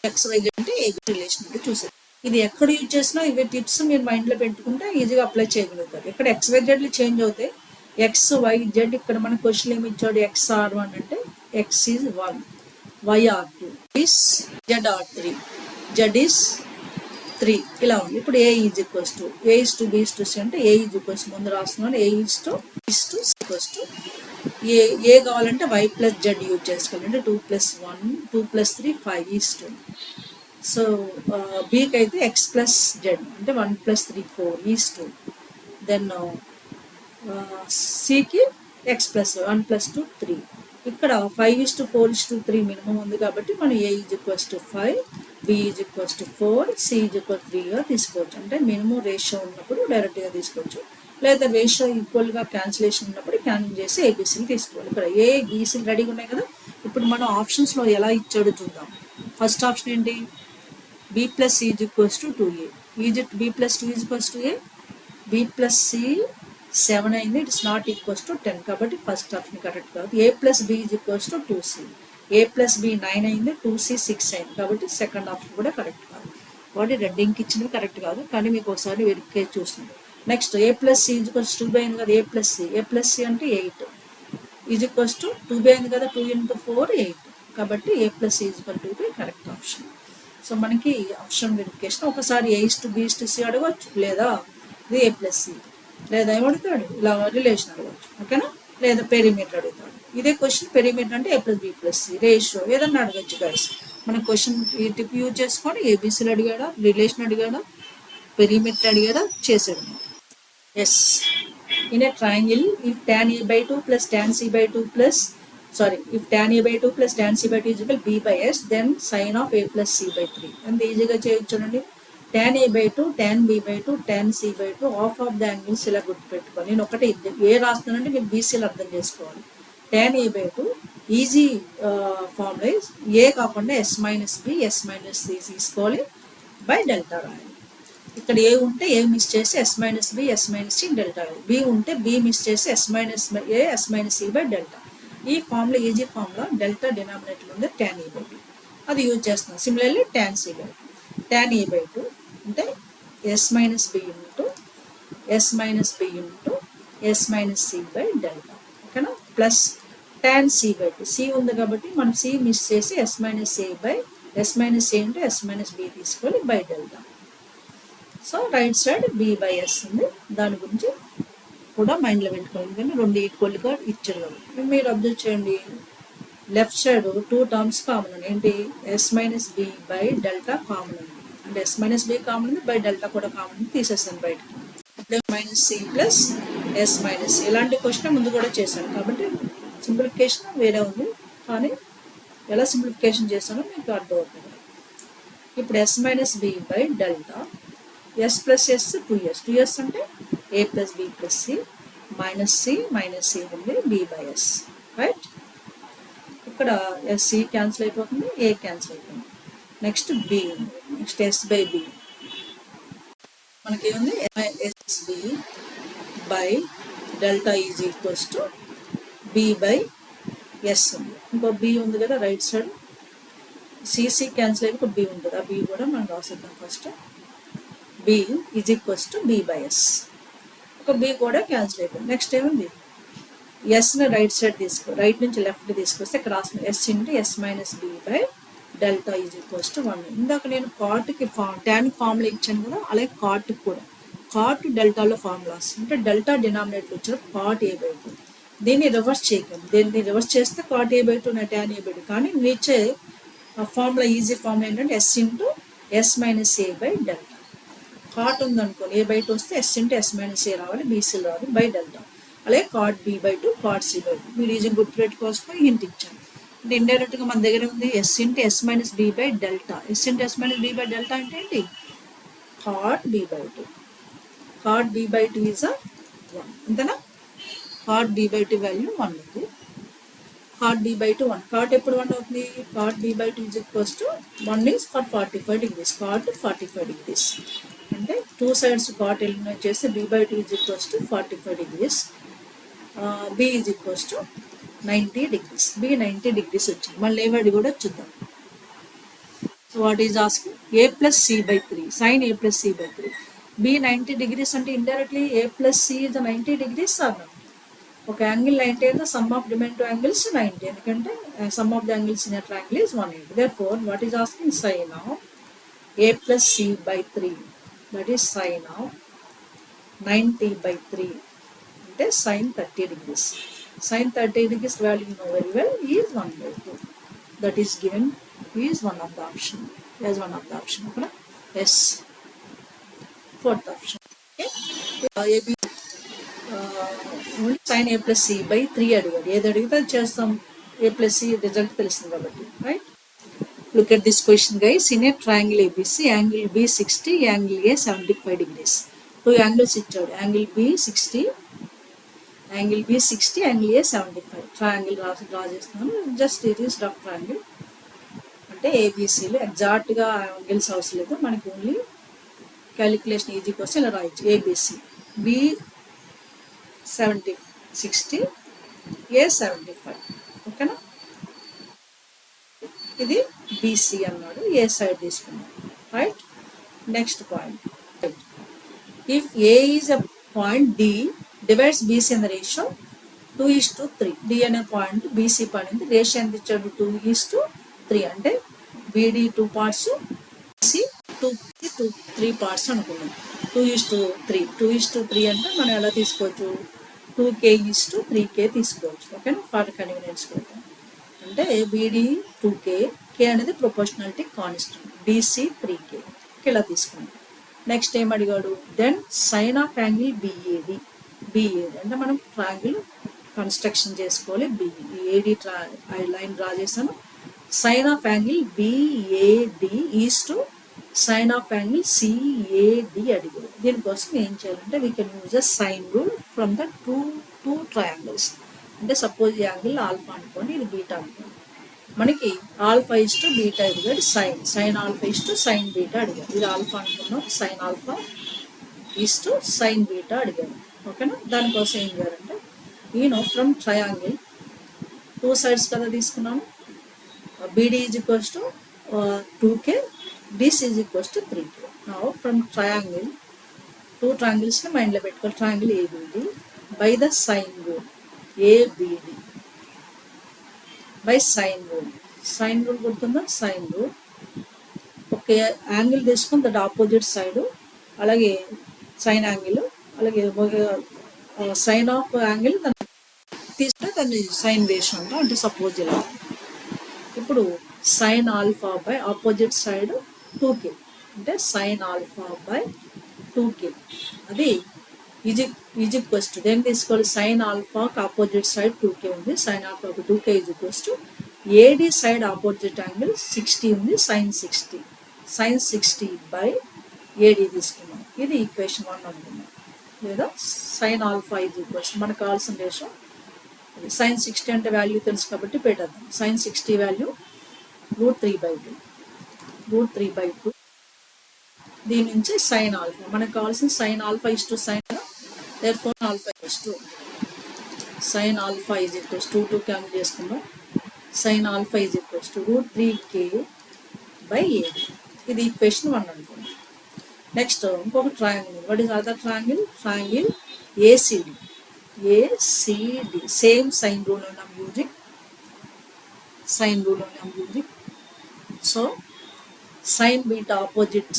ఎక్స్ వై జెడ్ అంటే ఏబిసి రిలేషన్ అంటే చూసారు. ఇది ఎక్కడ యూజ్ చేసినా ఇవే టిప్స్ మీరు మైండ్లో పెట్టుకుంటే ఈజీగా అప్లై చేయగలుగుతారు. ఇక్కడ ఎక్స్ వై జెడ్లు చేంజ్ అవుతాయి. ఎక్స్ వై జెడ్ ఇక్కడ మన క్వశ్చన్ ఏమి ఇచ్చాడు, ఎక్స్ R1 అంటే X is 1, Y R2, is Z R3, Z is 3 ఇలా ఉంది. ఇప్పుడు A is equals to A is to B is to C అంటే ఏ ఈజ్ ఈక్వల్స్ ముందు రాస్తున్నాను, A is to C equals to A కావాలంటే Y plus Z use చేసుకోవాలంటే 2 + 1 2 + 3 5 is to. So బీకి అయితే ఎక్స్ ప్లస్ జెడ్ అంటే 1 + 3 4 is to. Then సికి X plus 1 + 2 3. ఇక్కడ 5:4:3 మినిమం ఉంది కాబట్టి మనం A is equals to 5, B is equals to 4, C is equal 3గా తీసుకోవచ్చు. అంటే మినిమం రేషియో ఉన్నప్పుడు డైరెక్ట్గా తీసుకోవచ్చు, లేదా రేషియో ఈక్వల్గా క్యాన్సిలేషన్ ఉన్నప్పుడు క్యాన్సిల్ చేసి ఏబీసీలు తీసుకోవాలి. ఇక్కడ ఏ బీసీలు రెడీగా ఉన్నాయి కదా. ఇప్పుడు మనం ఆప్షన్స్లో ఎలా ఇచ్చాడో చూద్దాం. ఫస్ట్ ఆప్షన్ ఏంటి, B plus C is equals to 2a, B plus 2 is equals to A, B plus C 7 అయింది, ఇట్స్ నాట్ ఈక్వల్స్ టు 10 కాబట్టి ఫస్ట్ ఆప్షన్ కరెక్ట్ కాదు. A plus B is equals to 2c, A plus B 9 అయింది, 2c 6 అయింది కాబట్టి second option కూడా correct కాదు. కాబట్టి రెడ్డింగ్కి ఇచ్చినవి కరెక్ట్ కాదు, కానీ మీకు ఒకసారి వెరిఫై చూస్తుంది. Next A plus C is equals 2b అయింది కదా, ఏ ప్లస్ సి అంటే 8 ఈజ్ ఈక్వల్స్ టు 2b అయింది కదా, 2 × 4 8 కాబట్టి A plus C is equal to 2b correct option. So మనకి ఆప్షన్ వెరిఫికేషన్ ఒకసారి A is to B is to C అడగవచ్చు, లేదా ఇది ఏ ప్లస్ సి, లేదా ఏమడుగుతాడు ఇలా రిలేషన్ అడగవచ్చు. ఓకేనా? లేదా పెరిమీటర్ అడుగుతాడు. ఇదే క్వశ్చన్ పెరిమీటర్ అంటే A plus B plus C, ratio ఏదన్నా అడగచ్చు గైస్. మన క్వశ్చన్ ఈ టిప్ యూజ్ చేసుకొని ఏబీసీలు అడిగాడా, రిలేషన్ అడిగాడా, పెరిమీటర్ అడిగాడా, చేసాడు. Yes, in a triangle if tan a/2 + tan c/2 if tan a/2 + tan c/2 is equal b/s, then sin of a + c/3. అంత ఈజీగా చేయొచ్చు చూడండి. tan a/2 tan b/2 tan c/2 of the angles ఇలా గుర్తుపెట్టుకోవాలి. నేను ఒకటి ఏ రాస్తున్నానంటే మీరు బీసీలు అర్థం చేసుకోవాలి. tan a/2 ఈజీ ఫార్ములా ఏ కాకుండా s - b s - c తీసుకోవాలి, బై డెల్టా రాయాలి. ఇక్కడ ఏ ఉంటే ఏ మిస్ చేసి s - b s - c delta, B ఉంటే బి మిస్ చేసి s - a s - c by delta. ఈ formula easy formula delta denominator ఉంది tan a/2, అది యూజ్ చేస్తున్నాం. Similarly tan c/2, tan a/2 అంటే s - b into s - b into s - c by delta. ఓకేనా? Plus tan c/2, c ఉంది కాబట్టి మనం c miss చేసి s - a by s - a into s - b తీసుకోవాలి by delta. So right side b/s ఉంది, దాని గురించి కూడా మైండ్లో పెట్టుకోవాలి. ఎందుకంటే రెండు ఈక్వల్గా ఇచ్చారు కాబట్టి. మీరు అబ్జర్వ్ చేయండి, లెఫ్ట్ సైడ్ 2 టర్మ్స్ కామన్ ఉంది. ఏంటి, s - b by delta common ఉంది. అంటే s - b కామన్ ఉంది, బై డెల్టా కూడా కామన్ ఉంది, తీసేస్తాను బయటకి. అంటే -c ప్లస్ s - c ఇలాంటి క్వశ్చన్ ముందు కూడా చేశాను కాబట్టి సింప్లిఫికేషన్ వేరే ఉంది, కానీ ఎలా సింప్లిఫికేషన్ చేస్తానో మీకు అర్థమవుతుంది. ఇప్పుడు s - b by delta, s plus s 2s అంటే a plus b plus c minus c ఉంది b/s, రైట్? ఇక్కడ c క్యాన్సిల్ అయిపోతుంది, a క్యాన్సిల్ అయిపోతుంది. నెక్స్ట్ b ఉంది, నెక్స్ట్ s/b మనకి ఏముంది, s/b by delta is equals to b/s ఉంది. ఇంకో b ఉంది కదా రైట్ సైడ్, c క్యాన్సిల్ అయిపోయి b ఉంటుంది, ఆ b కూడా మనం రాసేద్దాం. First b is equals to b/s, ఒక b కూడా క్యాన్సిల్ అయిపోయింది. నెక్స్ట్ ఏముంది, ఎస్ని రైట్ సైడ్ రైట్ నుంచి లెఫ్ట్ తీసుకొస్తే ఇక్కడ రాసిన s into s - b by delta is equals to 1. ఇందాక నేను కాట్కి ట్యాన్ ఫార్ములా ఇచ్చాను కదా, అలాగే కాట్కి కూడా కాట్ డెల్టాలో ఫార్ములాస్ అంటే డెల్టా డినామినేటర్ వచ్చారు కాట్ a/2. దీన్ని రివర్స్ చేయకండి, దీన్ని రివర్స్ చేస్తే కాట్ a/2 నా tan a/2, కానీ నీచే ఫార్ములా ఈజీ ఫార్ములా ఏంటంటే s into s - a by delta. Cot ఉందనుకోండి a/2 వస్తే s ఇంటూ s - a రావాలి, బీసీలు రావాలి బై డెల్టా. అలాగే కాట్ b/2 కాట్ c/2 మీరు ఈజీగా గుర్తుపెట్టుకోవాల్సిన హింట్ ఇచ్చాను. అంటే ఇండైరెక్ట్గా మన దగ్గర ఉంది s into s - b by delta. s into s - b by delta అంటే ఏంటి, cot b/2. Cot b/2 is 1, అంతేనా? కాట్ b/2 వాల్యూ 1 ఉంది. కాట్ b/2 1, కాట్ ఎప్పుడు 1 అవుతుంది, cot b/2 is equals to 1 is for 45 degrees, cot 45 degrees అంటే two sides cot eliminate చేస్తే b/2 is equals to 45 degrees, b is equals to 90 degrees. b 90 degrees వచ్చింది. మళ్ళీ ఏవాడి కూడా చూద్దాం. So what is asking a plus c by 3 sin a plus c by 3. b 90 degrees అంటే indirectly a plus c is 90 degrees అన్నాం. ఒక angle 90 అయితే some of డిమైన్ two angles 90, ఎందుకంటే some of the angles in a triangle is 180. Therefore what is asking sin of a plus c by 3, that is sin of 90 by 3 అంటే sin 30 degrees. Sin 30 degrees value you know very well is 1/2. That is given is one of the option. As one of the option. Okay? Yes. Fourth option. Okay. AB sin a plus c by 3 అడిగాడు. ఏది అడిగితే అది చేస్తాం. a plus c result తెలుస్తుంది కాబట్టి. Right? Look at this question guys. In a triangle ABC, angle B 60, angle A 75 degrees. Two angles ఇచ్చాడు. Angle B 60, angle B 60, angle A 75. Triangle draw చేస్తున్నాను. Just it is rough triangle. అంటే ఏబీసీలు ఎగ్జాక్ట్గా angles అవసరం లేదు, మనకి only calculation easy కోసం ఇలా రాయొచ్చు. ABC B 60, A 75. ఓకేనా, ఇది బీసీ అన్నాడు, ఏ సైడ్ తీసుకున్నాడు. Right. Next point, if A is a point D divides BC in the ratio 2:3. D అనే పాయింట్ బీసీ పాయింట్ రేషియో ఎంత ఇచ్చాడు? 2:3. అంటే బీడీ 2 parts, సి 3 parts అనుకున్నాం. 2:3. 2:3 అంటే మనం ఎలా తీసుకోవచ్చు? 2k:3k తీసుకోవచ్చు. ఓకేనా, ఫర్ కన్వీనియన్స్ కోసం. అంటే బీడీ 2k, k అనేది ప్రొపోర్షనాలిటీ కాన్స్టెంట్, బీసీ 3k ఇలా తీసుకున్నాం. నెక్స్ట్ ఏం అడిగాడు? Then sine of angle BAD. BAD అంటే మనం ట్రయాంగిల్ కన్స్ట్రక్షన్ చేసుకోవాలి. బిఏడి లైన్ డ్రా చేశాను. Sine of angle BAD is to sine of angle CAD అడిగాడు. దీనికోసం ఏం చేయాలంటే we can use a sine rule from the two triangles. అంటే suppose ఈ యాంగిల్ ఆల్ఫా అనుకోండి, ఇది బీటా అనుకోండి. మనకి ఆల్ఫా ఇస్ టు బీటా అడిగాడు, sine alpha is to sine beta అడిగాడు. ఇది ఆల్ఫా అనుకున్నాం, sine alpha is to sine beta అడిగాడు. ఓకేనా, దానికోసం ఏం చేయాలంటే ఫ్రమ్ ట్రయాంగిల్ 2 sides కదా తీసుకున్నాము. BD is equals to 2k, BC is equals to 3k. Now from triangle, 2 triangles ని మైండ్లో పెట్టుకోవాలి. Triangle ABD by the sine rule, ABD by sine rule. Sine rule గుర్తుందా? సైన్ రూల్ ఒక angle తీసుకుని that opposite side, అలాగే sine angle, అలాగే sine of angle తీసుకుంటే దాన్ని సైన్ బేస్ అంటాం. అంటే సపోజ్ ఇలా, ఇప్పుడు sine alpha by opposite side 2k అంటే సైన్ ఆల్ఫా బై 2k, అది ఈక్వల్స్ టు దేని తీసుకోవాలి? సైన్ ఆల్ఫాకి ఆపోజిట్ సైడ్ 2k ఉంది, సైన్ ఆల్ఫాకి 2k equals to AD side opposite angle 60 ఉంది, సైన్ 60 బై ఏడి తీసుకున్నాం. ఇది ఈక్వేషన్ 1 అనుకున్నాం. లేదా సైన్ ఆల్ఫా ఈక్వల్స్ మనకు కావాల్సిన రేషియో సైన్ 60 అంటే వాల్యూ తెలుసు కాబట్టి పెట్టేద్దాం. Sine 60 value √3/2. దీని నుంచి సైన్ ఆల్ఫా మనకు కావాల్సిన sine alpha is to sine, therefore alpha is to sine alpha is equals to 2 cancel చేసుకుందాం. Sine alpha is equals to √3k/8. ఇది ఈక్వేషన్ 1 అనుకోండి. నెక్స్ట్ ఇంకొక triangle. What is other triangle? Triangle ACD. Same sine rule I'm using. So sin beta opposite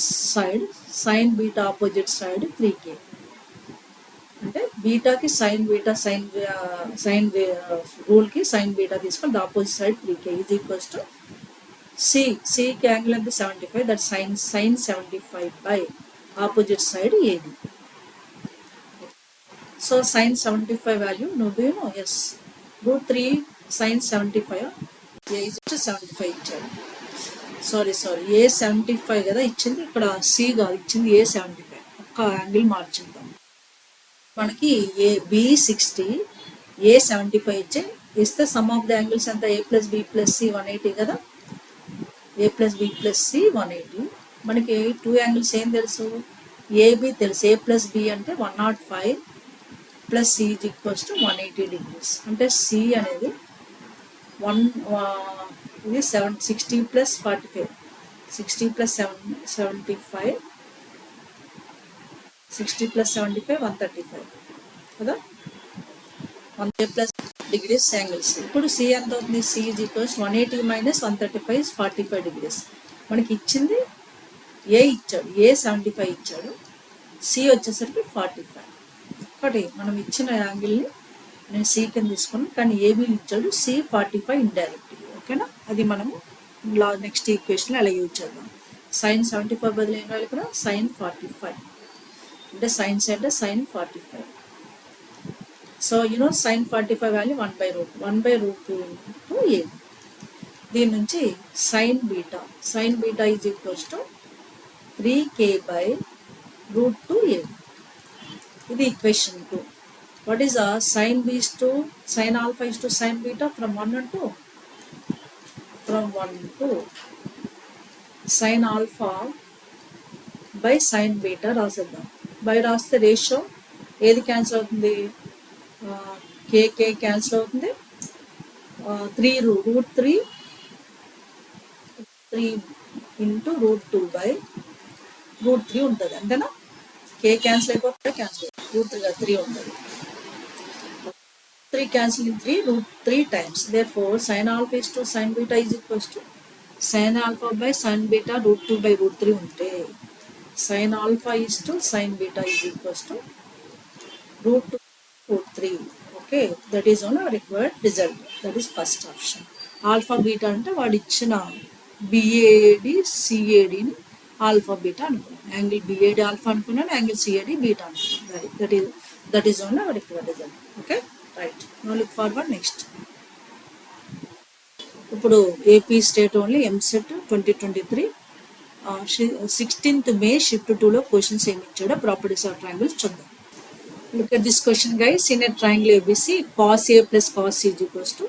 side 3k. అంటే బీటాకి sine beta sine రూల్కి sine beta తీసుకొని the opposite side 3k is equals to సికి angle అంటే 75, that sine 75 by opposite side AD. So sine 75 value do you know? Yes, √3 sine 75 75 ఇచ్చాడు. Sorry ఏ 75 కదా ఇచ్చింది, ఇక్కడ సి కాదు ఇచ్చింది, ఏ 75. ఒక్క యాంగిల్ మార్చుద్దాం. మనకి B60 ఏ 75 ఇస్తే సమ్ ఆఫ్ ద యాంగిల్స్ అంతా A + B + C 180 కదా. A + B + C 180. మనకి 2 యాంగిల్స్ ఏం తెలుసు? ఏబి తెలుసు, ఏ ప్లస్ బి అంటే 105 plus C is equals to 180 degrees. అంటే సి అనేది ఇది 60 ప్లస్ 45, 60 ప్లస్ 75, 60 ప్లస్ 75 135 కదా, 1 ప్లస్ డిగ్రీస్ యాంగిల్స్. ఇప్పుడు సి ఎంత అవుతుంది, C is equals 180 minus 135 45 degrees. మనకి ఇచ్చింది ఏ ఇచ్చాడు, ఏ 75 ఇచ్చాడు, సి వచ్చేసరికి 45. ఒకటి మనం ఇచ్చిన యాంగిల్ని నేను సి కింద తీసుకున్నాను, కానీ ఏబీ ఇచ్చాడు, సి 45 ఇండైరెక్ట్. ఓకేనా, అది మనము నెక్స్ట్ ఈక్వేషన్లో అలా యూజ్ చేద్దాం. సైన్ 75 బదులు ఏం రాయాలి ఇక్కడ, సైన్ 45 అంటే సైన్స్ అంటే sine 45. So you know sine 45 value 1/√2 into A. దీని నుంచి sine beta is equals to 3k/√2 A. ఇది equation 2. What is sin b is to sin alpha is to sin beta from 1 and 2? From 1 to sin alpha by sin beta రాసేద్దాం. By రాస్తే ratio ఏది cancel అవుతుంది, KK cancel అవుతుంది, 3√3 into √2/√3 ఉంటుంది అంతేనా. కే cancel అయిపోతే cancel √3 ఉంటుంది. 3 cancelling 3, √3 times. Therefore, sin alpha is to sin beta is equals to sin alpha by sin beta √2/√3 unte sin alpha is to sin beta is equals to √2/√3. Okay, that is on our required result. That is first option. Alpha beta ante vaadu ichina BAD CAD ni alpha beta anukunnam. Angle BAD alpha anukunnam, angle CAD beta anukunnam. That is on our required result. Okay. Right. Now look forward next. ఇప్పుడు AP state only EAMCET 2023 16th May shift 2లో questions ఏమి ఇచ్చాడో properties of triangles చూద్దాం. Look at this question guys. In a triangle ABC, cos A plus cos C is equals to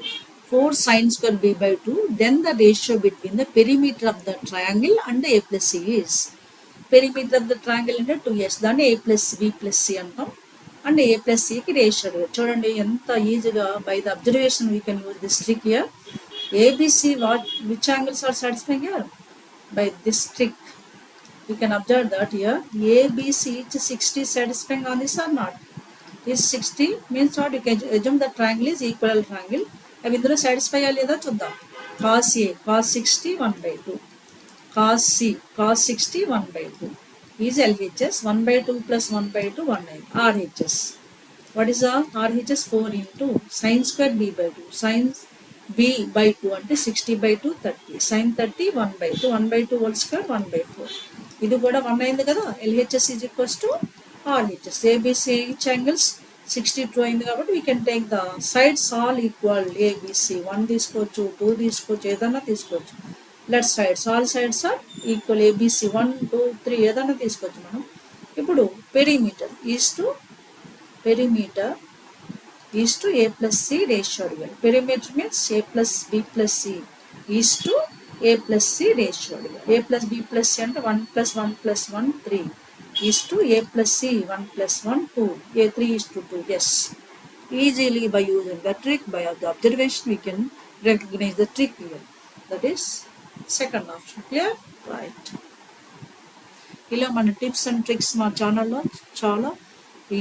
4 sin square B/2. Then the ratio between the perimeter of the triangle and the A plus C is. Perimeter of the triangle అంటే 2s, దాన్ని A plus B plus C అంటాం. And A plus సికి ratio చూడండి ఎంత ఈజీగా by the observation we can use this trick here. ABC which angles are satisfying here by this trick we can observe that here ABC each 60 satisfying on this or not. Is 60 means what you can assume the triangle is equal triangle. అవి ఇందులో satisfy అయ్యా లేదా చూద్దాం. Cos A cos 60 1/2, cos C cos 60 1/2 is LHS. 1/2 plus 1/2 1/9 RHS. What is RHS? 4 into sin square B/2. Sin B/2 అంటే 60/2 30. Sin 30 1/2. 1/2 whole square 1/4. ఇది కూడా 1 అయింది కదా. LHS is equals to RHS. ABC each angles 62 అయింది కాబట్టి we can take the sides all equal ABC. 1 తీసుకోవచ్చు, 2 తీసుకోవచ్చు, ఏదైనా తీసుకోవచ్చు. Left sides all sides are equal. ABC 1 2 3 ఏదైనా తీసుకోవచ్చు మనం. ఇప్పుడు perimeter is to A plus C ratio అడిగాడు. Perimeter means A plus B plus C is to A plus C ratio అడిగాడు. A plus B plus C అంటే 1 + 1 + 1 3 is to A plus C 1 + 1 2 A 3 is to 2. Yes, easily by using the trick by the observation we can recognise the trick here. That is second option. Clear? Right. ఇలా మన tips and tricks మా ఛానల్లో చాలా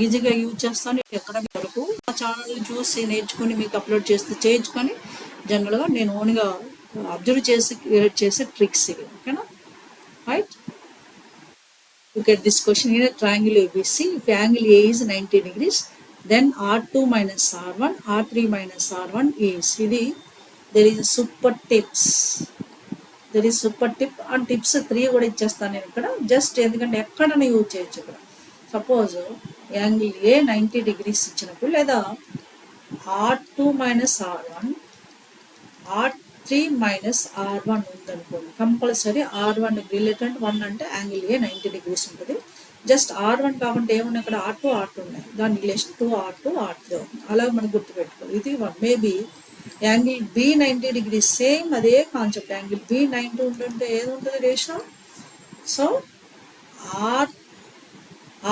ఈజీగా use చేస్తాను. ఎక్కడ వరకు మా ఛానల్ని చూసి నేర్చుకుని మీకు అప్లోడ్ చేయించుకొని జనరల్గా నేను ఓన్గా అబ్జర్వ్ చేసి క్రియేట్ చేసే ట్రిక్స్ ఇవి. ఓకేనా? Right. Look at this question. In a triangle ABC, if angle A is 90 degrees, then R2 minus R1, R3 minus R1 is. There is a super tips. There is super tip and tips 3 కూడా ఇచ్చేస్తాను నేను ఇక్కడ. Just ఎందుకంటే ఎక్కడైనా use చేయొచ్చు ఇక్కడ. Suppose angle A 90 degrees ఇచ్చినప్పుడు, లేదా R2 minus R1, R3 minus R1 ఉందనుకోండి, కంపల్సరీ R1 రిలేటెడ్ 1 అంటే యాంగిల్ ఏ 90 degrees ఉంటుంది. జస్ట్ R1 కాకుండా ఏమున్నాయి ఇక్కడ, R2 ఉన్నాయి, దాని రిలేషన్ 2R2 R3 అవుతుంది. అలా మనం గుర్తుపెట్టుకోవాలి. ఇది 1. Maybe angle B 90 degrees, same అదే కాన్సెప్ట్. యాంగిల్ బి 90 ఉంటుంటే ఏది ఉంటుంది రేషియో? సో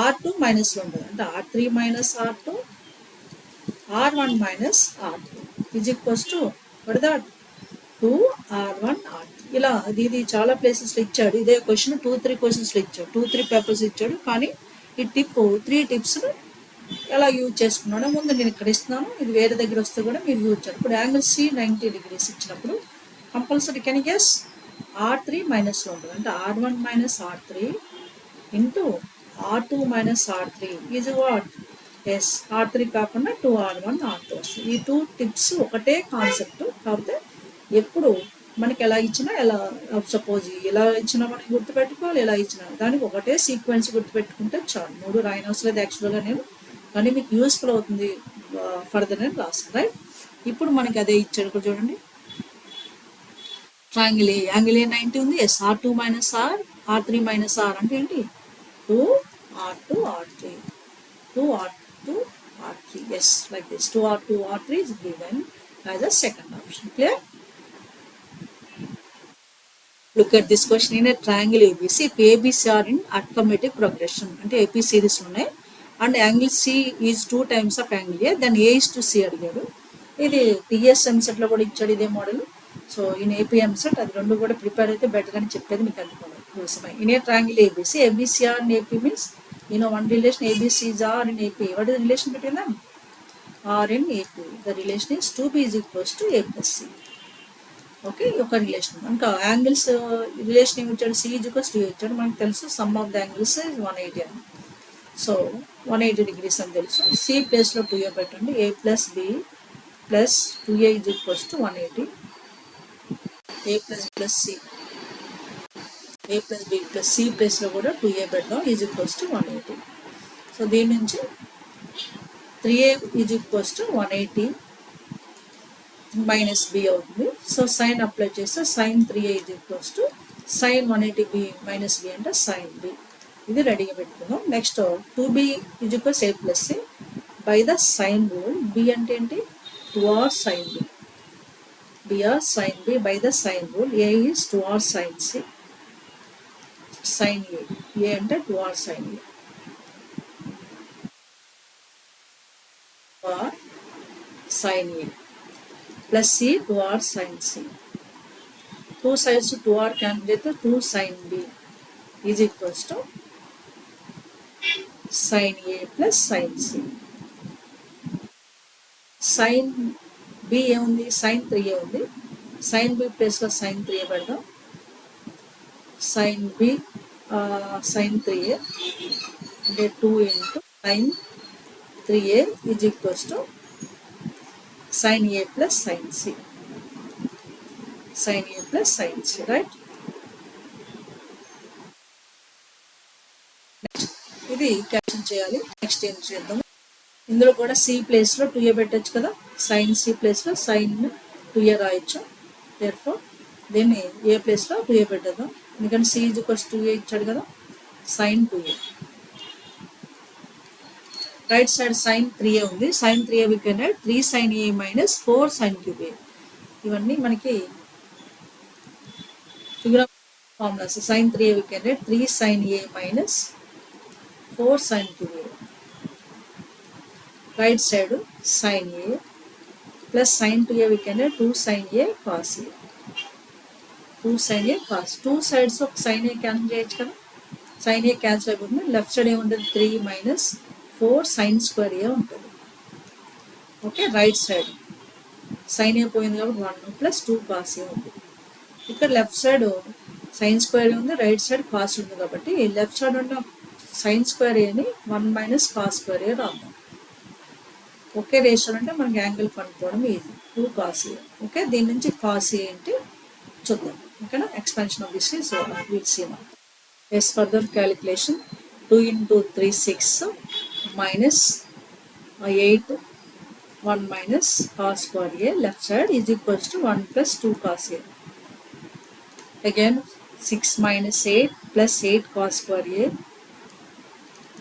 R2 మైనస్లో ఉంటుంది అంటే R3 minus R2 R1 minus R2 is equals to what that 2R1 R3. ఇలా ఇది చాలా ప్లేసెస్లో ఇచ్చాడు. ఇదే క్వశ్చన్ 2-3 క్వశ్చన్స్లో ఇచ్చాడు, 2-3 పేపర్స్ ఇచ్చాడు. కానీ ఈ టిప్ 3 టిప్స్ ఎలా యూజ్ చేసుకున్నాడో ముందు నేను ఇక్కడ ఇస్తున్నాను. ఇది వేరే దగ్గర వస్తే కూడా మీరు యూజ్ చేయాలి. ఇప్పుడు యాంగిల్ C 90 degrees ఇచ్చినప్పుడు కంపల్సరీ కెన్ గెస్ R3 మైనస్లో ఉంటుంది అంటే R1 minus R3 into R2 minus R3 is what? Yes, R3 కాకుండా 2R1 R2 వస్తుంది. ఈ 2 టిప్స్ ఒకటే కాన్సెప్ట్, కాకపోతే ఎప్పుడు మనకి ఎలా ఇచ్చినా, ఎలా సపోజ్ ఎలా ఇచ్చినా మనకి గుర్తుపెట్టుకోవాలి, ఎలా ఇచ్చినా దానికి ఒకటే సీక్వెన్స్ గుర్తుపెట్టుకుంటే చాలు. 3 రాయనవసరం లేదు యాక్చువల్గా నేను, కానీ మీకు యూస్ఫుల్ అవుతుంది ఫర్దర్ నేను రాస్తాను. రైట్, ఇప్పుడు మనకి అదే ఇచ్చాడు. ఇక్కడ చూడండి, ట్రయాంగిల్ ఏ, యాంగిల్ ఏ 90 ఉంది. Yes, R2 minus R, R3 minus R అంటే ఏంటి? 2R2 R3, 2R2 R3. Yes, like this. 2R2 R3 is given as a second option. Clear? Look at this question in a triangle ABC. If ABC are in arithmetic progression, అంటే AP series ఉన్నాయి, and angle C is 2 times of angle A, then A is to C అడిగాడు. ఇది TS MSET లో కూడా ఇచ్చాడు ఇదే model. So in AP MSET అది రెండు కూడా ప్రిపేర్ అయితే బెటర్ అని చెప్పేది మీకు అనుకోవాలి కోసమే. In a triangle ABC, ABC are in AP means one relation ABCs are in AP. What is the relation between them? Are in AP. The relation is 2B is equals to A plus C. Okay, ఒక relation. ఇంకా angles relation ఏమి ఇచ్చాడు? C is equals to A ఇచ్చాడు. మనకు తెలుసు some of the angles 180 అని. So 180 degrees అని తెలుసు. C ప్లేస్లో 2A పెట్టండి. A plus B plus 2A is equals to 180. A plus plus C, A plus B plus C ప్లేస్లో కూడా 2A పెడదాం. Is equals to 180. సో దీని నుంచి 3A is equals to 180 minus B అవుతుంది. సో సైన్ అప్లై చేస్తే sine 3A is equals to sine 180 B minus B అంటే sine B. ఇది రెడీగా పెట్టుకుందాం. Next 2B is equals A plus C by the sine rule. B అంటే ఏంటి? 2R sine B. BR sin B by the sine rule. A is 2R sin C. Sin A. A అంటే 2R sin A. R sin A. Plus C 2R sin C. Two sides to 2R cancel అయితే 2 sin B is equals to sin A plus sin C. Sin B ఏముంది? Sign 3A ఉంది. Sign B ప్లేస్లో sign 3A పెడదాం. Sign B sign 3A అంటే 2 into sine 3A is equals to sine A plus sine C. Sine A plus sine C, right? ఇది cancel చేయాలి. Next ఏం చేద్దాం? ఇందులో కూడా C ప్లేస్లో 2A పెట్టచ్చు కదా. సైన్ C ప్లేస్లో సైన్ 2A రాయొచ్చు. దేర్ఫోర్ దీన్ని A ప్లేస్లో 2A పెట్టేద్దాం. ఎందుకంటే C ఈజ్ ఈక్వల్స్ 2A ఇచ్చాడు కదా. Sign 2A. Right side sine 3A ఉంది. Sine 3A we can write 3 sin A minus 4 sin cube A. ఇవన్నీ మనకి ఫార్ములాస్. Sine 3A we can write 3 sin A minus 4 sin cube A. Right side sine A plus sine 2A we can 2 sin A cos A. 2 sin A cos. 2 sides ఒక sine A cancel చేయొచ్చు కదా. Sine A cancel అయిపోతుంది. Left side ఏముంటుంది? 3 minus 4 sin square A ఉంటుంది. Okay, right side sine A పోయింది కాబట్టి 1 plus 2 cos A ఉంటుంది. ఇక్కడ లెఫ్ట్ సైడ్ సైన్ స్క్వేర్ ఉంది, రైట్ సైడ్ కాస్ ఉంది కాబట్టి లెఫ్ట్ సైడ్ ఉన్న సైన్ స్క్వేర్ ఏని 1 మైనస్ కాస్ స్క్వేర్ ఏ రాద్దాం. ఒకే రేషియో అంటే మనకి యాంగిల్ కనుక్కోవడం ఈజీ. 2 cos A. ఓకే, దీని నుంచి cos A ఏంటి చూద్దాం. ఓకేనా, expansion of this is will see now. Yes, further calculation. 2 into 3 6 minus 8 1 minus cos square A left side is equals to 1 plus 2 cos A. Again 6 minus 8 plus 8 cos square A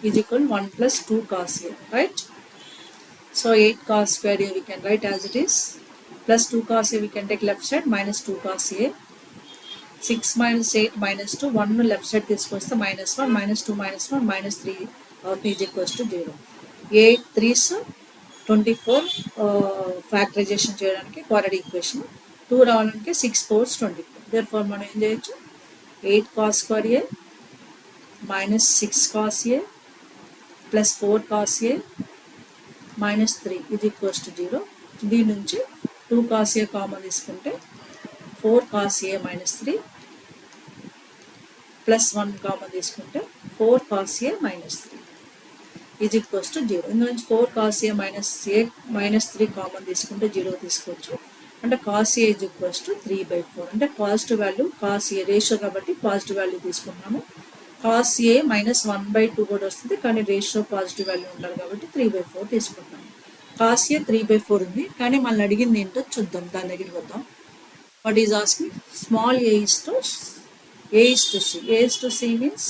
is equal to 1 plus 2 cos A, right? So 8 cos square A we can write as it is, plus 2 cos A we can take left side, minus 2 cos A. 6 minus 8 minus 2, 1 left side తీసుకొస్తే minus 1, minus 2 minus 1 minus 3 is equals to 0. 8 3s 24 factorisation చేయడానికి quadratic equation 2 రావడానికి 6 4s 24. Therefore మనం ఏం చేయొచ్చు 8 cos square a minus 6 cos a plus 4 cos a minus 3 is equals to 0. దీని నుంచి 2 cos a common తీసుకుంటే 4 cos a minus 3 plus 1 common తీసుకుంటే 4 cos a minus 3 is equals to 0. ఇందులో నుంచి 4 cos a minus 3 కామన్ తీసుకుంటే 0 తీసుకోవచ్చు. అంటే cos a is equals to 3/4. అంటే positive value cos a ratio కాబట్టి పాజిటివ్ వాల్యూ తీసుకుంటున్నాము. cos a minus 1/2 కూడా వస్తుంది, కానీ రేషియో పాజిటివ్ వాల్యూ ఉండాలి కాబట్టి 3/4 తీసుకుంటున్నాము. cos a 3/4 ఉంది, కానీ మనల్ని అడిగింది ఏంటో చూద్దాం, దాని దగ్గరికి వద్దాం. What is asking small a is to c. a is to c means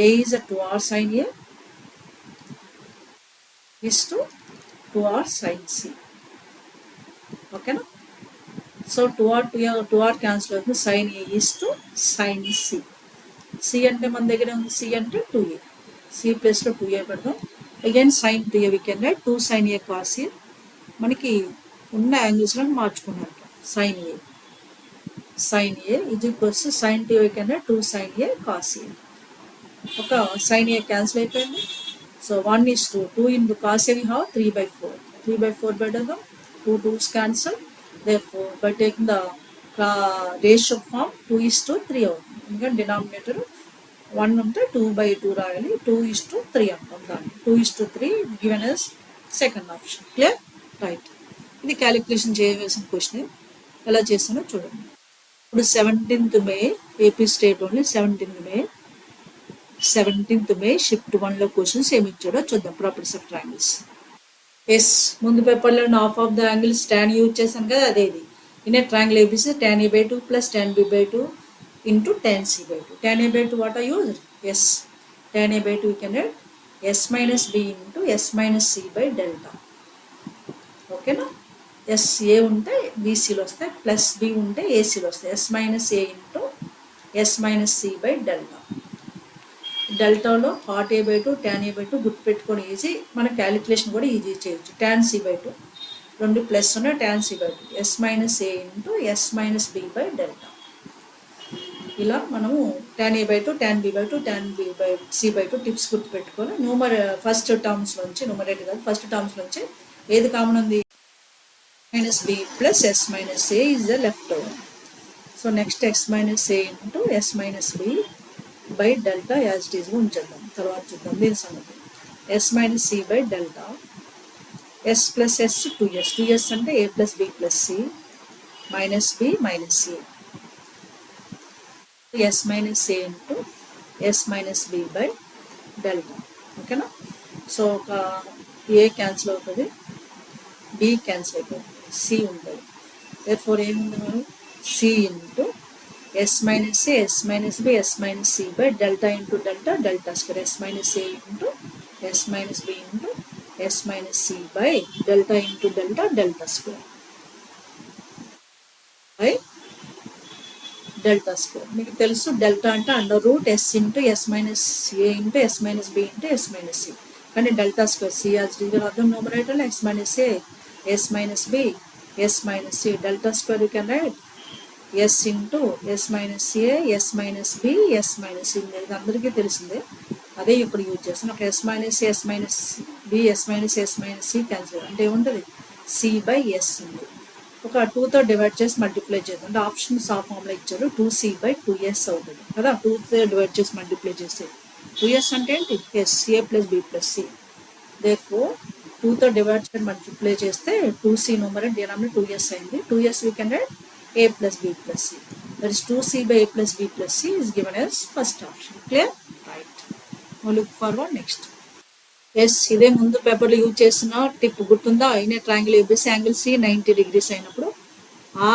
a is a 2r sin a is to 2r sin c. ఓకేనా? సో 2r క్యాన్సిల్ అవుతుంది, sin a is to sin c. c అంటే మన దగ్గర ఉంది, c అంటే 2a, c ప్లస్లో 2a పెడదాం. Again sin 2a we can write 2 sin a cos a. మనకి ఉన్న యాంగిల్స్లో మార్చుకున్నాం. sin a is equals to sin 2a we can write 2 sin a cos a. ఒక sin a క్యాన్సిల్ అయిపోయింది. So 1 is 2. 2 into cos a we have 3/4. 3/4 better than 2 2's cancel. Therefore, by taking the ratio form 2 is to 3 అవుతుంది. ఎందుకంటే denominator 1 ఉంటే 2/2 రాయాలి. 2 is to 3 అంటాం దాన్ని. 2 is to 3 given as second option. Clear? Right. ఇది calculation చేయవలసిన question. ఎలా చేస్తానో చూడండి. ఇప్పుడు 17th May AP state only 17th May shift 1లో క్వశ్చన్స్ ఏమి ఇచ్చాడో చూద్దాం. Properties of triangles. ఎస్, ముందు పేపర్లో half of the angles tan use చేశాను కదా, అదే ఇది. In a triangle ABC tan a/2 plus tan b/2 into tan c/2. tan a/2 what are used? Yes, tan a/2 we can write s minus b into s minus c by delta. ఓకేనా? Yes ఏ ఉంటే బీసీలో వస్తాయి, plus B ఉంటే ఏసీలో వస్తాయి. s minus a into s minus c by delta. డెల్టాలో cot a/2 tan a/2 గుర్తుపెట్టుకొని easy. మన క్యాలిక్యులేషన్ కూడా ఈజీ చేయొచ్చు. tan c/2 రెండు ప్లస్ ఉన్నాయి, tan c/2 s minus a into s minus b by delta. ఇలా మనము tan a/2 tan b/2 tan c/2 tips గుర్తుపెట్టుకొని ఫస్ట్ టర్మ్స్ నుంచి న్యూమరేటర్ కాదు, ఫస్ట్ టర్మ్స్ నుంచి ఏది కామన్ ఉంది? minus b plus s minus a is the left over. So next s minus a into s minus b by delta as it is ఉంచేద్దాం. తర్వాత చూద్దాం దీని సంగతి. s minus c by delta, s plus s 2s. 2s అంటే a plus b plus c minus b minus c. s minus a into s minus b by delta. ఓకేనా? So ఒక a cancel అవుతుంది, b cancel అయిపోతుంది, c ఉంటుంది. therefore ఏముంది మనం c into s minus a s minus b s minus c by delta into delta delta square. s minus a into s minus b into s minus c by delta into delta delta square by delta square. మీకు తెలుసు delta అంటే under root s into s minus a into s minus b into s minus c. కానీ delta square c as reason అర్థం న్యూమరేటర్లో s minus a s minus b s minus c. Delta square you can write s into s minus a s minus b s minus c. ఇది అందరికీ తెలిసిందే, అదే ఇప్పుడు use చేస్తాను. ఒక s minus a s minus b s minus c cancel అంటే ఏముంటుంది? c by s ఉంది. ఒక 2తో డివైడ్ చేసి మల్టిప్లై చేద్దాం. అంటే ఆప్షన్స్ ఆ ఫామ్లో ఇచ్చారు. 2c by 2s అవుతుంది కదా, 2తో డివైడ్ చేసి మల్టిప్లై చేస్తే 2s అంటే ఏంటి? s a plus b plus c. therefore 2తో డివైడ్ చేసి మల్టిప్లై చేస్తే 2c న్యూమరేటర్ డినామినేటర్ 2s అయింది. 2s we can write a plus b plus c. that is 2c by a plus b plus c is given as first option. Clear? Right. Now look forward next. Yes, ఇదే ముందు పేపర్లో use చేసిన tip గుర్తుందా? అయిన triangle ABC angle C 90 degrees అయినప్పుడు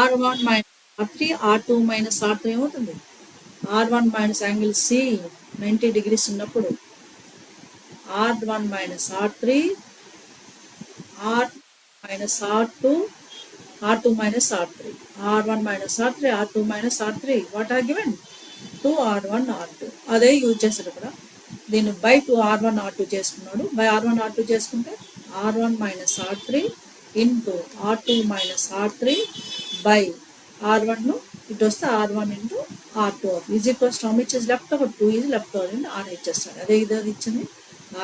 r1 minus r3 r2 minus r3 ఏమవుతుంది? r1 minus angle C 90 degrees ఉన్నప్పుడు r1 minus r3 r minus r2 r2 minus r3 r1 minus r3 r2 minus r3 what are given? 2 r1 r2. అదే use చేస్తారు ఇక్కడ. దీన్ని by 2 R1 R2 చేసుకున్నాడు. By R1 R2 చేసుకుంటే R1 minus R3 into R2 minus R3 by R1 ఇటు వస్తే R1 into R2 is equals to which is left over 2 is left over and R ఇచ్చేస్తాడు. అదే ఇది ఇచ్చింది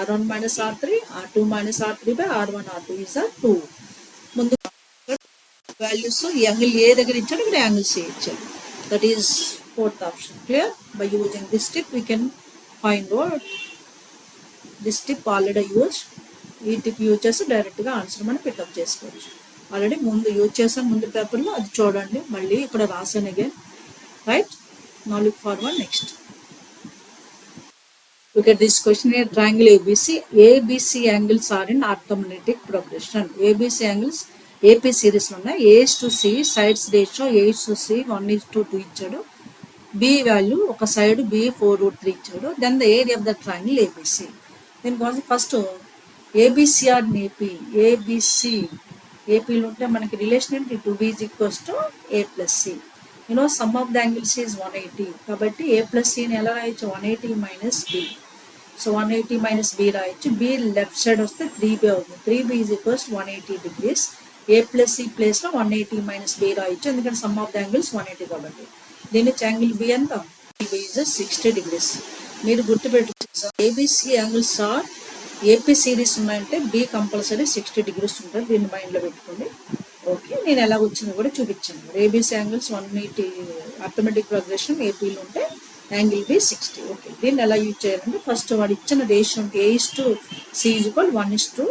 R1 minus R3 R2 minus R3 by R1 R2 is 2. ముందు values ఈ angle A దగ్గర ఇచ్చాడు, ఇక్కడ యాంగిల్ సి ఇచ్చాడు. That is fourth option. Clear? By using this tip we can find out. This tip already use. ఈ tip use చేసి డైరెక్ట్గా answer మనం పికప్ చేసుకోవచ్చు. ఆల్రెడీ ముందు యూజ్ చేసాం ముందు పేపర్లో, అది చూడండి. మళ్ళీ ఇక్కడ రాసాను again. Right? Now look forward. Next look at this question here. Triangle ABC angles are in arithmetic progression. ABC angles AP series లో ఉన్నాయి. A to C sides ratio A to C 1:2 ఇచ్చాడు. B వాల్యూ ఒక side B 4√3 ఇచ్చాడు. Then the area of the triangle ABC. దీనికోసం first ABC or ABC ఏపీలో ఉంటే మనకి relation ఏంటి? 2B is equals to A plus C. Some of the angles is 180. కాబట్టి A plus Cని ఎలా రాయొచ్చు? 180 minus B. So 180 minus B రాయొచ్చు. B left side వస్తే 3B అవుతుంది. 3B is equals 180 degrees. A plus C ప్లేస్లో 180 minus B రాయొచ్చు, ఎందుకంటే some of the angles 180 కాబట్టి. దీని యాంగిల్ B ఎంత? B is 60 degrees. మీరు గుర్తుపెట్టుకోవచ్చు, ABC angles are AP series ఉన్నాయంటే B కంపల్సరీ 60 degrees ఉంటుంది. దీన్ని మైండ్లో పెట్టుకోండి. ఓకే, నేను ఎలా వచ్చిందో కూడా చూపించాను. ఏబిసి యాంగిల్స్ 180 అర్థమెటిక్ ప్రోగ్రెషన్ ఏపీలో ఉంటే యాంగిల్ B 60. ఓకే, దీన్ని ఎలా యూజ్ చేయాలంటే ఫస్ట్ వాడు ఇచ్చిన రేషియో ఉంటే A/C = 1:2.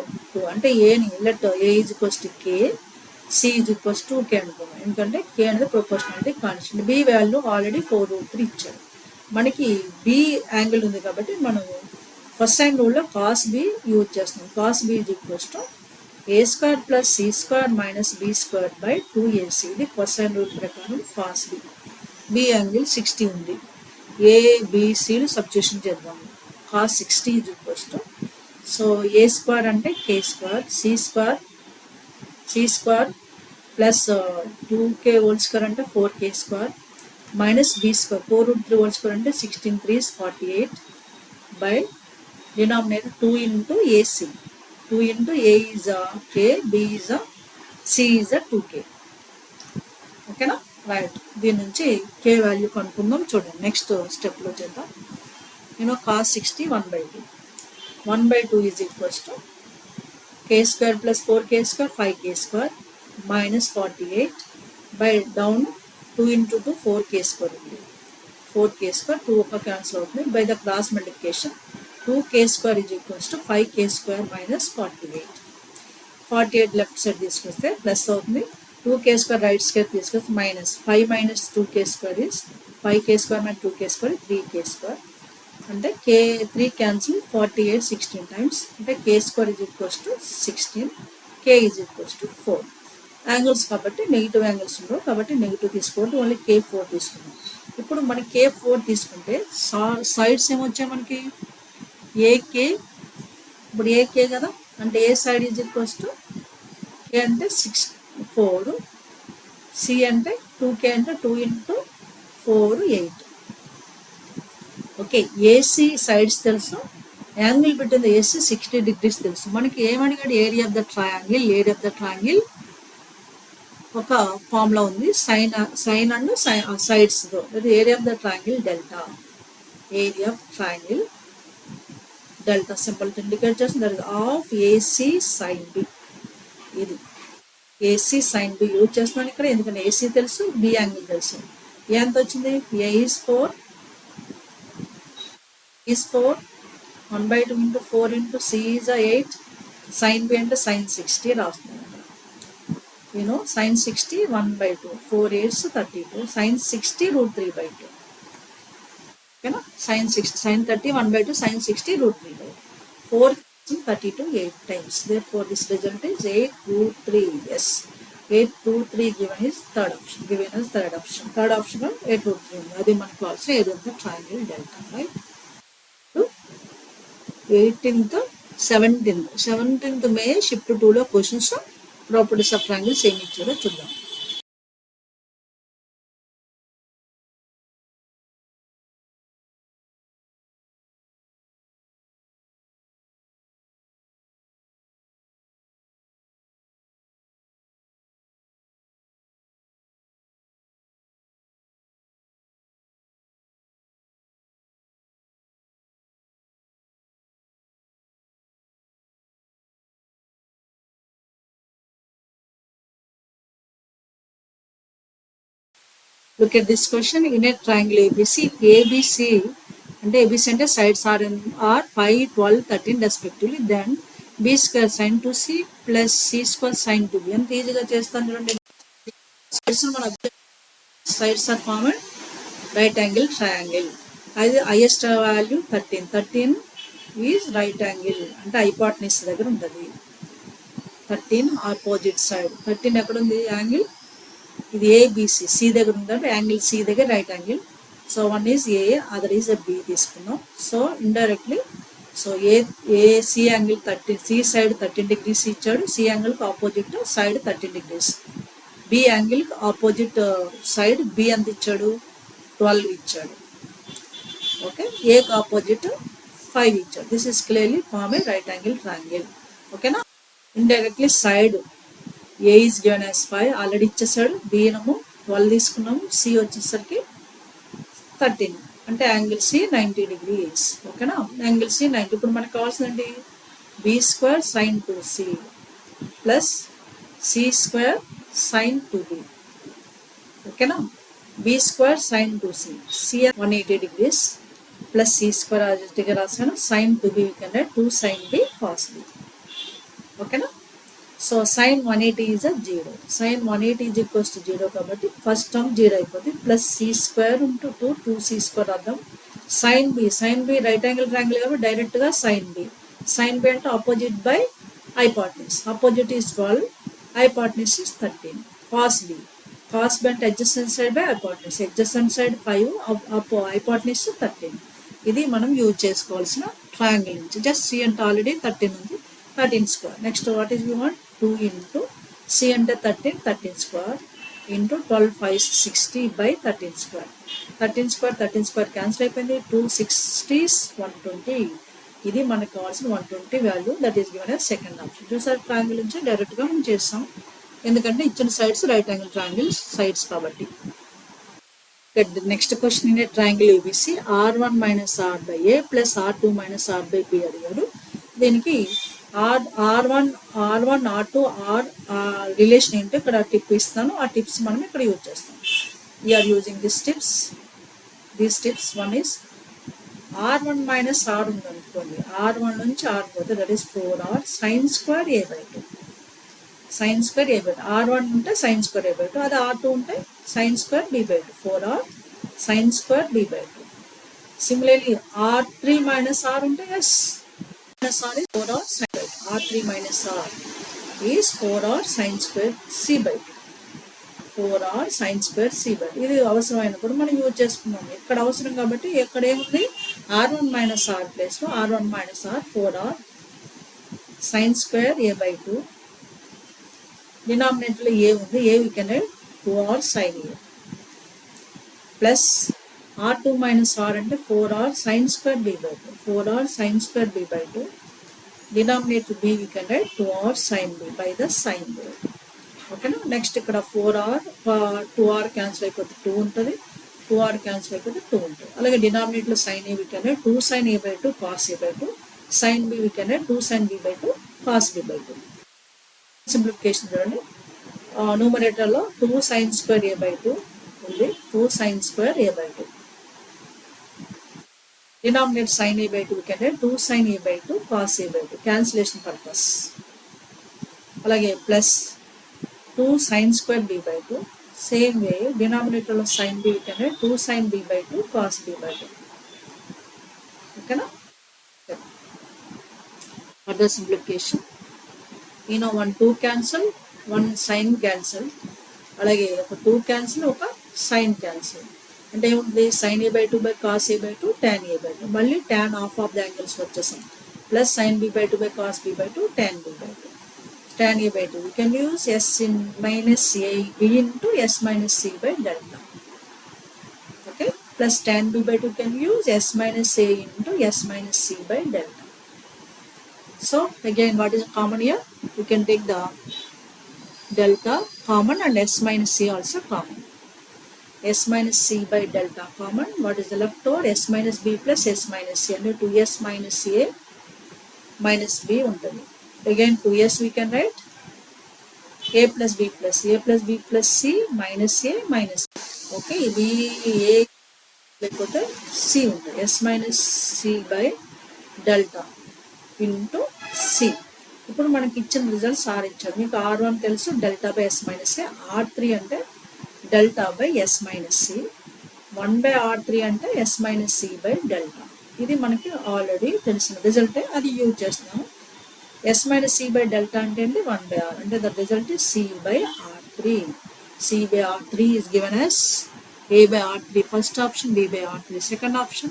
అంటే ఏని let A = K, C = K అనుకున్నాం. ఎందుకంటే K అనేది proportionality constant. B value already 4√3 ఇచ్చాడు. మనకి B యాంగిల్ ఉంది కాబట్టి మనం ఫస్ట్ యాంగిల్ రూల్లో cos B యూజ్ చేస్తున్నాం. cos B = A² + C² - B² / 2AC. ఇది కొసైన్ రూల్ ప్రకారం cos B. B యాంగిల్ 60 ఉంది. ABCలు సబ్స్టిట్యూషన్ చేద్దాము. cos 60 = సో A² అంటే K², C² ప్లస్ 2K² అంటే 4K² మైనస్ B² 4√3² అంటే 16 3 is 48 by denominator 2 into AC. 2 into A is K, B is C is 2K. ఓకేనా? Right. దీని నుంచి K value కనుక్కుందాం. చూడండి, నెక్స్ట్ స్టెప్లో చేద్దాం. cos 60 1/2. 1/2 is equals to K² plus 4K² 5K² minus 48 by down 2 into 2 4K² ఉంది. 4K², 2 ఒక cancel అవుతుంది. By the cross multiplication 2K² is equals to 5K² minus 48. 48 left side తీసుకొస్తే ప్లస్ అవుతుంది. 2K² right side తీసుకొస్తే minus 5 minus 2K² is 5K² minus 2K² 3K². అంటే 3 cancel 48 16 times. అంటే K² is equals to 16, K is equals to 4. Angles కాబట్టి negative angles ఉండవు కాబట్టి negative తీసుకోవద్దు, only K4 తీసుకున్నాం. ఇప్పుడు మనకి K4 తీసుకుంటే సైడ్స్ ఏమొచ్చాయి మనకి? AK. ఇప్పుడు AK కదా, అంటే A side is equals to K అంటే 4, C అంటే 2K అంటే 2 into 4 8. ఓకే, ఏసీ సైడ్స్ తెలుసు, angle between the AC 60 degrees తెలుసు. మనకి ఏమడిగాడు? Area of the triangle. Area of the triangle ఒక ఫార్ములా ఉంది, సైన్ అండ్ సైడ్స్తో. అది area of the triangle delta. Area of triangle delta simple indicate చేస్తుంది. That is half AC sine B. ఇది AC sine B use చేస్తున్నాను ఇక్కడ, ఎందుకంటే AC తెలుసు, బి యాంగిల్ తెలుసు. ఏ ఎంత వచ్చింది? ఏ is 4 1/2 into 4 into C is 8, sin B అంటే sin 60 రాస్తున్నాను. sin 60 1/2, 4 8s 32, sin 60 √3/2. ఓకేనా? sin 30 1/2, sin 60 √3/2. 4 32 8 times. Therefore this result is 8√3. Yes, 8√3 given is third option. Third option 8√3 ఉంది. అది మనకు కావాల్సిన area of the triangle delta. Right? 18th 17th May shift 2లో questions properties of triangles ఏమి ఇచ్చారో చూద్దాం. Look at this question. In a triangle ABC, if ABC and ABC and sides are 5, 12, 13 respectively, then B square sin 2C plus C square sin 2B. ఎంత ఈజీగా చేస్తాను చూడండి. Sides are formed right angle triangle. అది highest value 13. 13 is right angle అంటే hypotenuse దగ్గర ఉంటుంది. 13 opposite side. 13 ఎక్కడ ఉంది యాంగిల్? ఇది ఏబిసి సి దగ్గర ఉందంటే యాంగిల్ సి దగ్గర right angle. So one is A, other is B తీసుకున్నాం. So indirectly so C angle 13, C side 13 degrees ఇచ్చాడు. సి యాంగిల్కి ఆపోజిట్ సైడ్ 13 degrees. బి యాంగిల్కి ఆపోజిట్ సైడ్ బి ఎంత ఇచ్చాడు? 12 ఇచ్చాడు. ఓకే, ఏకి ఆపోజిట్ 5 ఇచ్చాడు. This is clearly form a right angle triangle. ఓకేనా? Indirectly side A is given as 5 already ఇచ్చేసాడు. బి ఏమో 12 తీసుకున్నాము. సి వచ్చేసరికి 13 అంటే యాంగిల్ సి 90 degrees. ఓకేనా? యాంగిల్ సి 90. ఇప్పుడు మనకు కావాల్సిందండి B square sine 2C plus C square sine 2B. ఓకేనా? B square sine 2C, C 180 degrees plus C square దగ్గర రాసాను. సైన్ 2B కింద 2 sin B cos B. ఓకేనా? So sine 180 is 0. Sine 180 is equals to 0 కాబట్టి first term 0 అయిపోతుంది. Plus C square into 2C square అర్థం. Sine B right angle triangle కాబట్టి డైరెక్ట్గా sine B. Sine B అంటే opposite by hypotenuse. Opposite is 12, hypotenuse is 13. Cos B అంటే adjacent side by hypotenuse. Adjacent side 5, hypotenuse 13. ఇది మనం use చేసుకోవాల్సిన triangle నుంచి. Just see అంటే ఆల్రెడీ 13 ఉంది, 13 square. Next what is you want? 2 into C అంటే 13 square into 12 5 60 by 13 square. 13 square cancel అయిపోయింది. 2 60s 120. ఇది మనకు కావాల్సిన 120 value. That is given as second option. చూసారు, ట్రయాంగిల్ నుంచి డైరెక్ట్గా మనం చేస్తాం ఎందుకంటే ఇచ్చిన sides right angle triangle sides కాబట్టి. Next question in a triangle ABC R1 minus R by A plus R2 minus R by B అడిగాడు. దీనికి R1 R2 R రిలేషన్ ఏంటో ఇక్కడ టిప్ ఇస్తాను. ఆ టిప్స్ మనం ఇక్కడ యూజ్ చేస్తాం. We are using these tips. One is R1 minus R ఉందనుకోండి, R1 నుంచి R పోతే that is 4R sin square A by 2. sin square A by 2. R1 ఉంటే sin square A by 2, అది R2 ఉంటే sin square B by 2. 4R sin square B by 2. Similarly R3 minus R ఉంటే yes minus R is 4R sin by 2. R3 minus R is 4R sin square C by 2. 4R sin square C by 2. ఇది అవసరమైనప్పుడు మనం use చేసుకున్నాం. ఇక్కడ అవసరం కాబట్టి ఎక్కడ ఏముంది? R1 minus R ప్లేస్లో R1 minus R 4R sin square A by 2. డినామినేటర్లో ఏ ఉంది, ఏ we can write 2R sin A plus R2 minus R అంటే 4R sin square B by 2. 4R sin square B by 2. Denominator B we can write 2R sin B by the sin B. ఓకేనా? Next ఇక్కడ 4R 2R cancel అయిపోతే 2 ఉంటుంది, 2R cancel అయిపోతే 2 ఉంటుంది. అలాగే డినామినేటర్లో sin A we can write 2 sin A by 2 cos A by 2. sin B we can write 2 sin B by 2 cos B by 2. Simplification చూడండి. న్యూమరేటర్లో 2 sin square A by 2 ఉంది, 2 sin square A by 2. Denominator sin A by 2 we can write 2 sin A by 2 cos A by 2 cancellation purpose. అలాగే plus 2 sin square B by 2. Same way డినామినేటర్లో sin B we can write 2 sin B by 2 cos B by 2. ఓకేనా? Further simplification. 1 2 cancel, 1 sine cancel, అలాగే ఒక 2 cancel, ఒక sine cancel. అంటే ఏముంటుంది? Sine A by 2 by cos A by 2 tan A by 2. మళ్ళీ tan of the angles వచ్చేసాం. Plus sine B by 2 by cos B by 2 tan B by 2. tan A by 2 we can use S in minus A into S minus C by delta. Okay, plus tan B by 2 can use S minus A into S minus C by delta. So again, what is common here? You can take the delta common and S minus C also common. S minus C by delta common. What is the left over? S minus B plus S minus C. And 2S minus A minus B ఉంటుంది. Again 2S we can write A plus B plus C minus A minus okay, ఇది A లేకపోతే C ఉంటుంది, S minus C by delta into C. ఇప్పుడు మనకి ఇచ్చిన results R ఇచ్చారు. మీకు R1 తెలుసు, delta by S minus C. R3 అంటే delta by S minus C. 1/R3 అంటే S minus C by delta. ఇది మనకి ఆల్రెడీ తెలిసిన రిజల్టే, అది యూజ్ చేస్తున్నాము. S minus C by delta అంటే ఏంటి, 1/R అంటే the result is C by R3. C by R3 is given as A by R3 first option, B by R3 second option,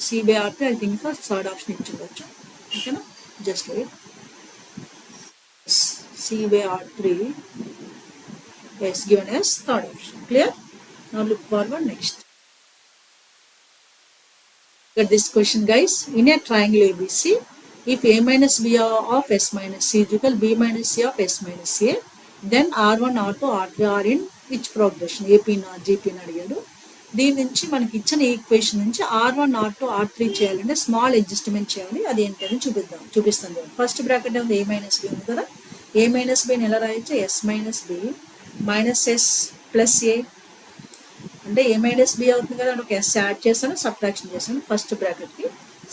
C by R3 I think for third option ఇచ్చుండొచ్చు. ఓకేనా, just wait. C by R3 is given as third option. Clear? Now look forward next. Get this question guys. In a triangle ABC, if A minus B of S minus C is equal B minus C of S minus A, then R1, R2, R3 are in which progression? AP నా GP అని అడిగాడు. దీని నుంచి మనకి ఇచ్చిన equation నుంచి R1, R2, R3 చేయాలంటే small adjustment చేయాలి. అది ఏంటని చూపిస్తాను. ఫస్ట్ బ్రాకెట్ ఉంది A మైనస్ బి ఉంది కదా. A మైనస్ బిని ఎలా రాయొచ్చు, S minus B minus S plus A అంటే ఏ మైనస్ బి అవుతుంది కదా, ఒక ఎస్ యాడ్ చేశాను, సబ్ట్రాక్షన్ చేశాను ఫస్ట్ బ్రాకెట్కి.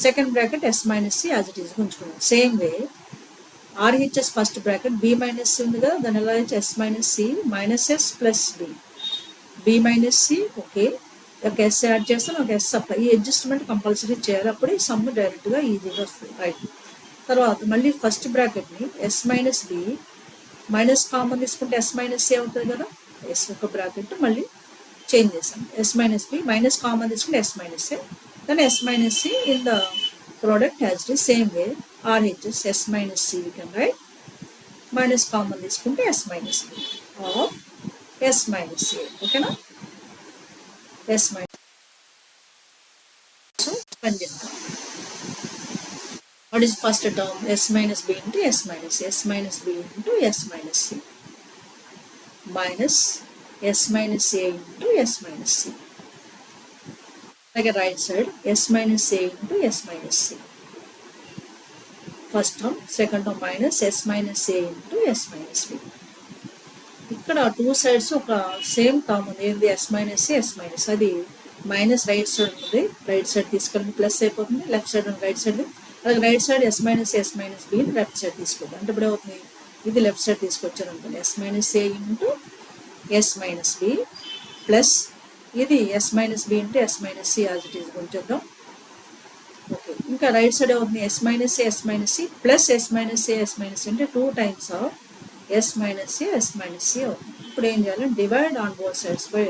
Second bracket S minus C as it is ఉంచుకున్నాను. Same way RHS first bracket B minus C ఉంది కదా, దాని ఎలా అయితే S minus C minus S plus B minus C. Okay, ఒక ఎస్ యాడ్ చేస్తాను, ఒక ఎస్ సప్లై. ఈ అడ్జస్ట్మెంట్ కంపల్సరీ చేయాలి, అప్పుడు ఈ సమ్ డైరెక్ట్గా ఈజీగా వస్తుంది. రైట్. తర్వాత మళ్ళీ ఫస్ట్ బ్రాకెట్ని S minus B minus common తీసుకుంటే ఎస్ మైనస్ సి అవుతుంది కదా. ఎస్ ఒక బ్రాకెట్ మళ్ళీ చేంజ్ చేసాం, S minus B minus common తీసుకుంటే S minus A, then S minus C in the product has the same way RHS S minus C we can write, minus common తీసుకుంటే S minus B of S minus C. Okay na? S minus. So conjunction. What is first term? S minus B into S minus C. S minus B into S minus C minus S minus A into S minus C. Like a right side, S minus A into S minus C. First term, second term minus S minus A into S minus B. ఇక్కడ two sides ఒక same term ఉంది, ఏంది S minus S minus. అది minus right side ఉంది, right side తీసుకెళ్ళి plus అయిపోతుంది, left side ఉంది right side. అలాగే right side S minus B left side తీసుకుంటాం అంటే ఇప్పుడు అవుతుంది, ఇది లెఫ్ట్ సైడ్ తీసుకొచ్చారు అనుకోండి, S minus A into S minus B plus ఇది S minus B into S minus C as it is ఉంచేద్దాం. ఓకే, ఇంకా రైట్ సైడ్ అవుతుంది S minus C plus S minus అంటే 2 times of S minus C అవుతుంది. ఇప్పుడు ఏం చేయాలి, divide on both sides by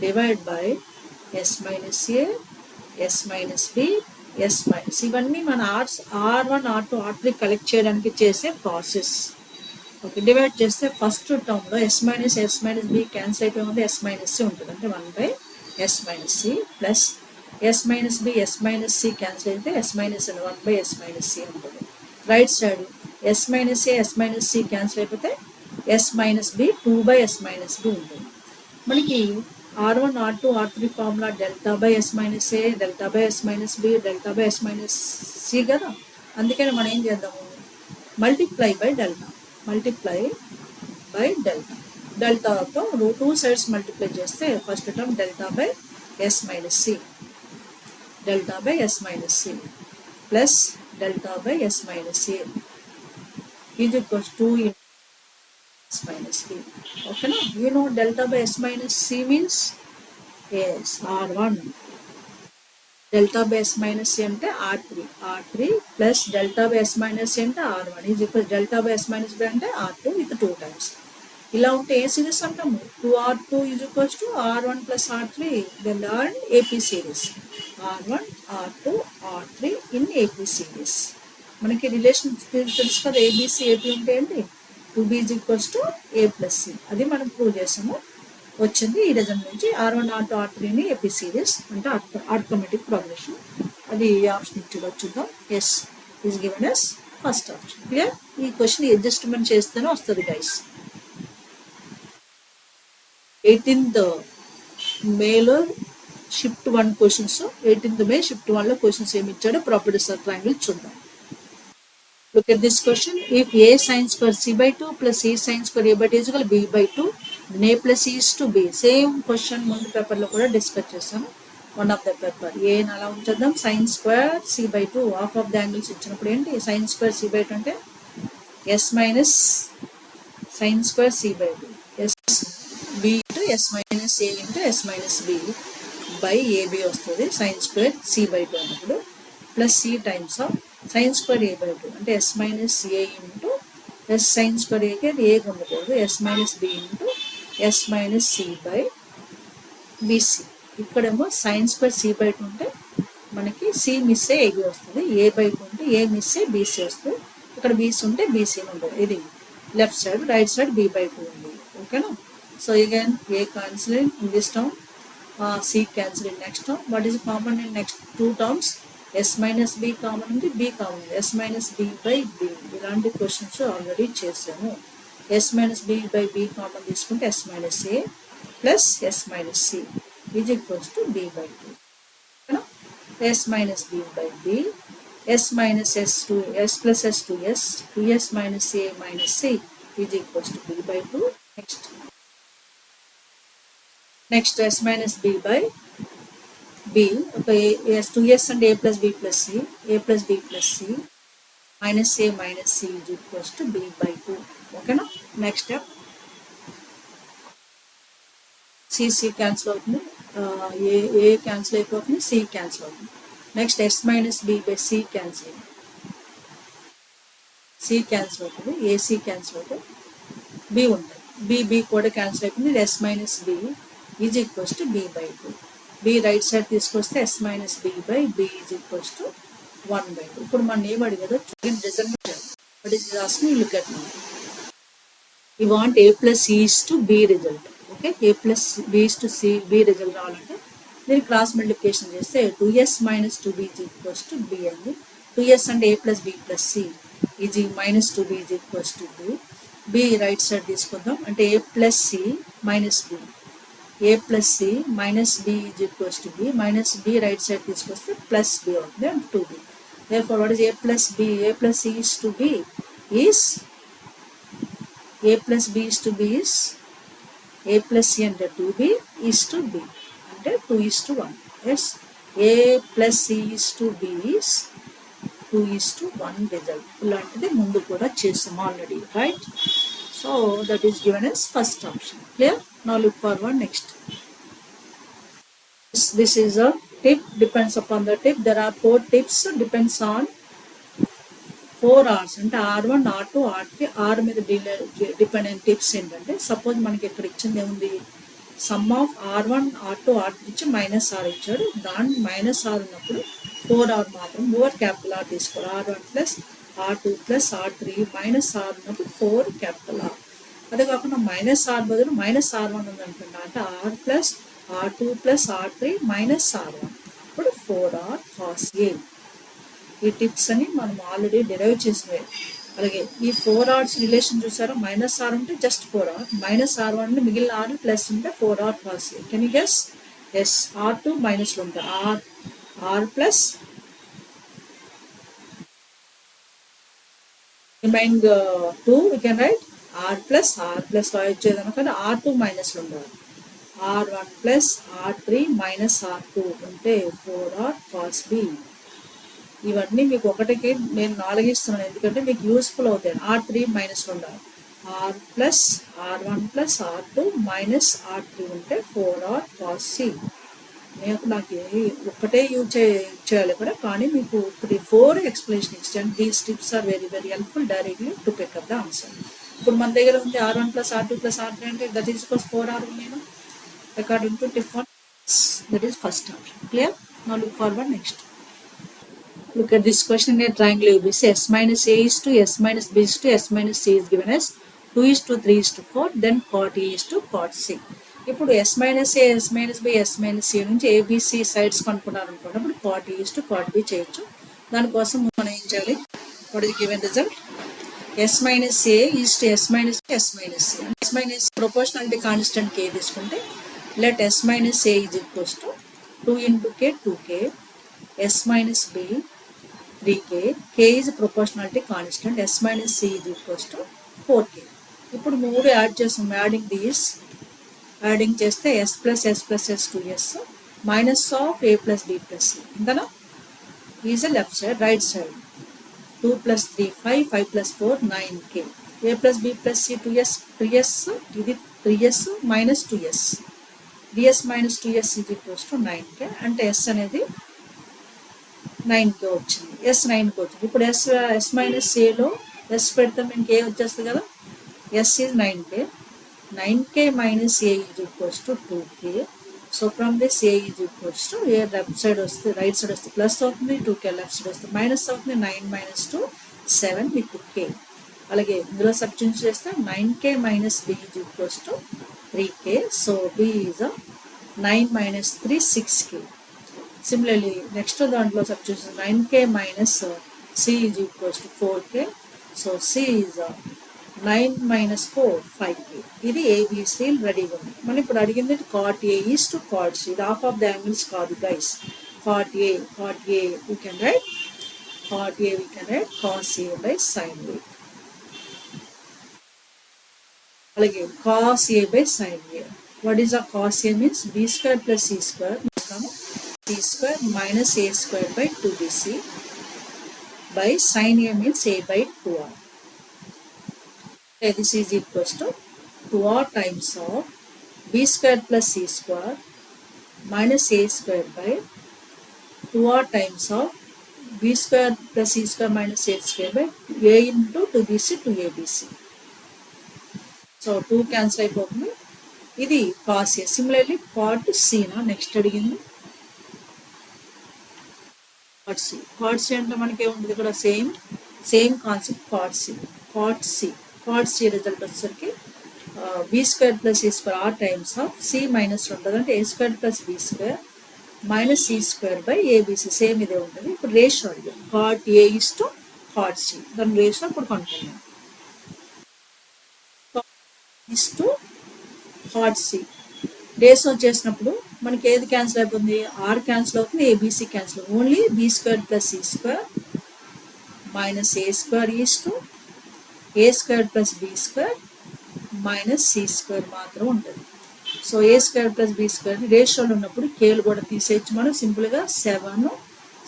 divide by S minus A, S minus B, S minus. ఇవన్నీ మన R1, R2, R3 కలెక్ట్ చేయడానికి చేసే ప్రాసెస్. ఓకే, డివైడ్ చేస్తే ఫస్ట్ టర్మ్లో ఎస్ మైనస్ బి క్యాన్సిల్ అయిపోయి ఉంది, ఎస్ మైనస్ సి ఉంటుంది అంటే 1/S minus C plus S minus B S minus C cancel అయితే ఎస్ మైనస్ అని 1/S minus C ఉంటుంది. Right side S minus A S minus C cancel అయిపోతే S minus B 2/S minus B ఉంటుంది. మనకి R1, R2, R3 formula delta by S minus A, delta by S minus B, delta by S minus C కదా. అందుకని మనం ఏం చేద్దాము, multiply by delta డెల్టాతో 2 sides multiply చేస్తే first term delta by S minus C plus delta by S minus A is equals 2 S minus B. Okay, now you know delta by S minus C means yes R1. Delta by S minus C ante R3 plus delta by S minus C ante R1 is equal delta by S minus B ante R2 with 2 times. ఇలా ఉంటే ఏ series అంటాము, 2R2 is equals to R1 plus R3, then learn AP series. R1, R2, R3 in AP series. మనకి relation తెలుసు కదా, ABC AP ఉంటే ఏంటి, 2B is equals to A plus C. అది మనం ప్రూవ్ చేసాము, వచ్చింది ఈ రిజల్ట్ నుంచి. R1, R2, R3ని AP సిరీస్ అంటే ఆటోమేటిక్ ప్రోగ్రెషన్. అది ఆప్షన్ ఇచ్చి చూద్దాం. S is given S first option. Clear? ఈ క్వశ్చన్ అడ్జస్ట్మెంట్ చేస్తేనే వస్తుంది గైస్. 18th మేలో shift 1 questions, 18th May shift 1లో క్వశ్చన్స్ ఏమి ఇచ్చాడో ప్రాపర్టీస్ ఆఫ్ ట్రయాంగిల్ చూద్దాం. Look at this question. If A sin square C by 2 plus C sin square A by 2 is equal to B by 2, then a plus c is to b. Same question ముందు పేపర్లో కూడా discuss చేసాము. One of the paper ఏని అలా ఉంచేద్దాం. Sine square C by two half of the angles ఇచ్చినప్పుడు ఏంటి sine square C by two అంటే S minus sine square C by two S B into S minus A into S minus B by AB వస్తుంది. Sine square C by two అన్నప్పుడు plus C times of sine square A by two అంటే S minus A into S sine square ఏకి అది A ఉండకూడదు yes minus B into S minus C by BC. ఇక్కడేమో sine square C by two ఉంటే మనకి see miss A AB వస్తుంది. ఏ by two ఉంటే A miss A BC వస్తుంది. ఇక్కడ బీసీ ఉంటే బీసీ ఉండదు. ఇది left side right side B by two ఉంది. ఓకేనా. So again A cancelling in this term, C cancelling next term. What is common in next two terms S minus B common ఉంది, B common ఉంది. S minus B by B ఇలాంటి questions already చేసాము. S minus B by B common తీసుకుంటే S minus A plus S minus C is equals to B by two. S minus B by B S minus S two S plus S two S two S minus A minus C is equals to B by two. Next S minus B by B ఒక S two S అంటే A plus B plus C A plus B plus C minus A minus C is equals to B by two. ఓకేనా. Next step C cancel అవుతుంది, A cancel అయిపోతుంది, C cancel అవుతుంది. Next S minus B by C cancel అవుతుంది, AC cancel అవుతుంది, B ఉంటుంది, B కూడా cancel అయిపోతుంది. S minus B is equals to B by two. B right side తీసుకొస్తే S minus B by B is equals to 1/2. ఇప్పుడు మనం ఏం అడిగారో result what is asking look at now. You want A plus C is to B result. Okay, A plus B is to C B result రావాలంటే దీన్ని cross multiplication చేస్తే 2s minus 2b is equals to B అండి. 2s అంటే A plus B plus C is minus 2b is equals to B. B right side తీసుకుందాం అంటే A plus C minus B, A plus C minus B is equals to B. Minus B right side తీసుకొస్తే plus B అవుతుంది and 2b. therefore what is a plus b, a plus c is to b is a plus b is to b is a plus c అంటే 2b is to b అంటే 2 is to 1. yes, a plus c is to b is 2 is to 1 result. ఇలాంటిది ముందు కూడా చేసాం already, right. So that is given as first option. clear? now look forward next. this is a tip, depends upon the tip. there are 4 tips, depends on 4 R's అంటే R1, R2, R3, R మీద dependent tips ఏంటంటే suppose మనకి ఇక్కడ ఇచ్చింది ఏముంది, some of R1, R2, R3 ఇచ్చి minus R ఇచ్చాడు. దాని మైనస్ R ఉన్నప్పుడు 4R మాత్రం ఓవర్ క్యాపిటల్ R తీసుకోవాలి. R1 plus R2 plus R3 minus R ఉన్నప్పుడు 4 క్యాపిటల్ R. అదే కాకుండా మైనస్ R బదులు మైనస్ R1 ఉందనుకుంటా అంటే R plus R2 plus R3 minus R1 ఇప్పుడు 4R cos A. ఈ టిప్స్ అని మనం ఆల్రెడీ డిరైవ్ చేసినవి. అలాగే ఈ 4R's రిలేషన్ చూసారా, మైనస్ R ఉంటే జస్ట్ 4R, మైనస్ R1 అంటే మిగిలిన R ప్లస్ ఉంటే 4R cos A. Can you guess? Yes, R2 మైనస్లో ఉంటాయి, R plus remaining 2 we can write R plus రాయొచ్చు కనుక R2 మైనస్లో ఉండాలి. R1 plus R3 minus R2 అంటే 4R cos B. ఇవన్నీ మీకు ఒకటికి నేను 4 ఇస్తున్నాను ఎందుకంటే మీకు యూస్ఫుల్ అవుతాయి. R3 మైనస్లో ఉండాలి, R plus R1 plus R2 minus R3 ఉంటే 4R cos C. నాకు ఒకటే యూజ్ చేయాలి ఇక్కడ, కానీ మీకు 4 ఎక్స్ప్లెనేషన్ ఇచ్చాను. These tips are very very helpful directly to pick up the answer. ఇప్పుడు మన దగ్గర ఉంది R1 plus R2 plus R3 అంటే దట్ ఈస్ ఈక్వల్స్ 4R నేను according to tip 1. that is first option. clear? now look forward next. look at this question in a triangle ABC. S minus A is to S minus B is to S minus C is given as 2 is to 3 is to 4 then cot A is to cot C. ఇప్పుడు S minus A, S minus B, S minus C నుంచి ABC sides కనుక్కున్నారు అనుకున్నప్పుడు cot A is to cot B చేయొచ్చు. దానికోసం మనం ఏం చేయాలి, what is given result? S minus A is to S minus B, S minus C. S minus proportionality constant K తీసుకుంటే let S minus A is equals to 2 into K 2K, S minus B 3K, K is proportionality constant, S minus C is equals to 4K. ఇప్పుడు 3 add చేసాం, adding these adding చేస్తే S plus S plus S 2s minus of A plus B plus C ఇంతనా is a left side right side 2 plus 3 5 5 plus 4 9k a plus b plus c 2s ఇది 3s minus 2s ds minus 2s is equals to 9k అంటే s అనేది 9k వచ్చింది s 9k వచ్చింది ఇప్పుడు s minus a లో s పెడతాం ఇంకే వచ్చేస్తుంది కదా s is 9k minus a is equals to 2k. So from this a is equals to a left side వస్తే right side వస్తే ప్లస్ అవుతుంది 2k left side వస్తే మైనస్ అవుతుంది 9 minus 2 7 with k. అలాగే ఇందులో సబ్స్టిట్యూట్ చేస్తే 9k minus b is equals to 3k. So b is a 9 minus 3 6k. Similarly next దాంట్లో substitute 9k minus c is equals to 4k. So c is a 9 minus 4 5k. ఇది ABC రెడీగా ఉంది. మనం ఇప్పుడు అడిగింది cot A is to cot C. ఇది half of the angles కాదు guys. cot A we can write cos A by sin A. అలాగే cos A by sin A. What is a cos A means b square plus c square become c square minus a square by 2bc by sin A means a by 2r. This is equals to 2r times of b square plus c square minus a square by 2r times of b square plus c square minus a square by a into 2bc to abc. So 2 cancel అయిపోతుంది. ఇది cos a. Similarly cot c నా next అడిగింది cot c అంటే మనకి ఏముంటుంది ఇక్కడ same concept cot c result వచ్చేసరికి b square plus c square r times of c minus ఉంటుంది అంటే a square plus b square minus c square by abc same ఇదే ఉంటుంది. ఇప్పుడు రేషియో అడిగాం cot a is to cot c దాని ratio ఇప్పుడు కనుక్కుందాం. is to cot c ratio చేసినప్పుడు మనకి ఏది క్యాన్సిల్ అయిపోతుంది r క్యాన్సిల్ అవుతుంది abc క్యాన్సిల్ అవుతుంది only b square plus c square minus a square is to a square plus b square minus c square మాత్రం ఉంటుంది. So a square plus b square రేషియోలో ఉన్నప్పుడు కేలు కూడా తీసేయచ్చు మనం సింపుల్గా 7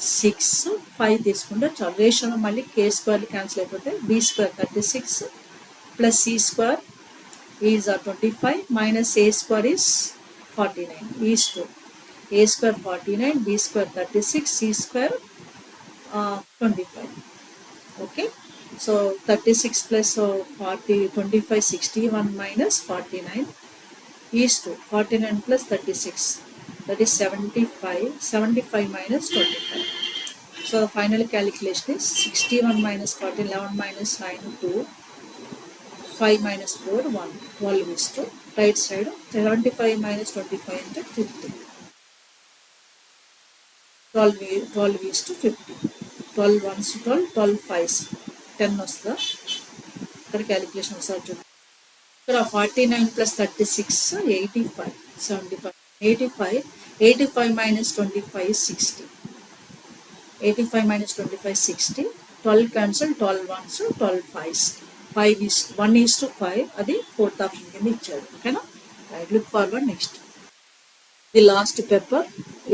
6 5 తీసుకుంటే చాలు రేషియోలో మళ్ళీ k స్క్వేర్ క్యాన్సిల్ అయిపోతే b square 36 plus c square is 25 minus a square is 49 is to a square 49 b square 36 c square 25. Okay. So 36 plus 40 25 61 minus 49 is to 49 plus 36 that is 75 minus 25. So the final calculation is 61 minus 14 11 minus 9 2 5 minus 4 1 12 is to right side 75 minus 25 into 50 12 is to 50 12 1s to 12 12 5s 10 వస్తుందా ఇక్కడ calculation ఒకసారి చూద్దాం. ఇక్కడ 49 plus 36 85 75 85 minus 25 60 85 minus 25 60 12 cancel 12 1s 12 5s 5 is 1 is to 5 అది fourth option కింద ఇచ్చాడు. ఓకేనా right look forward next the last paper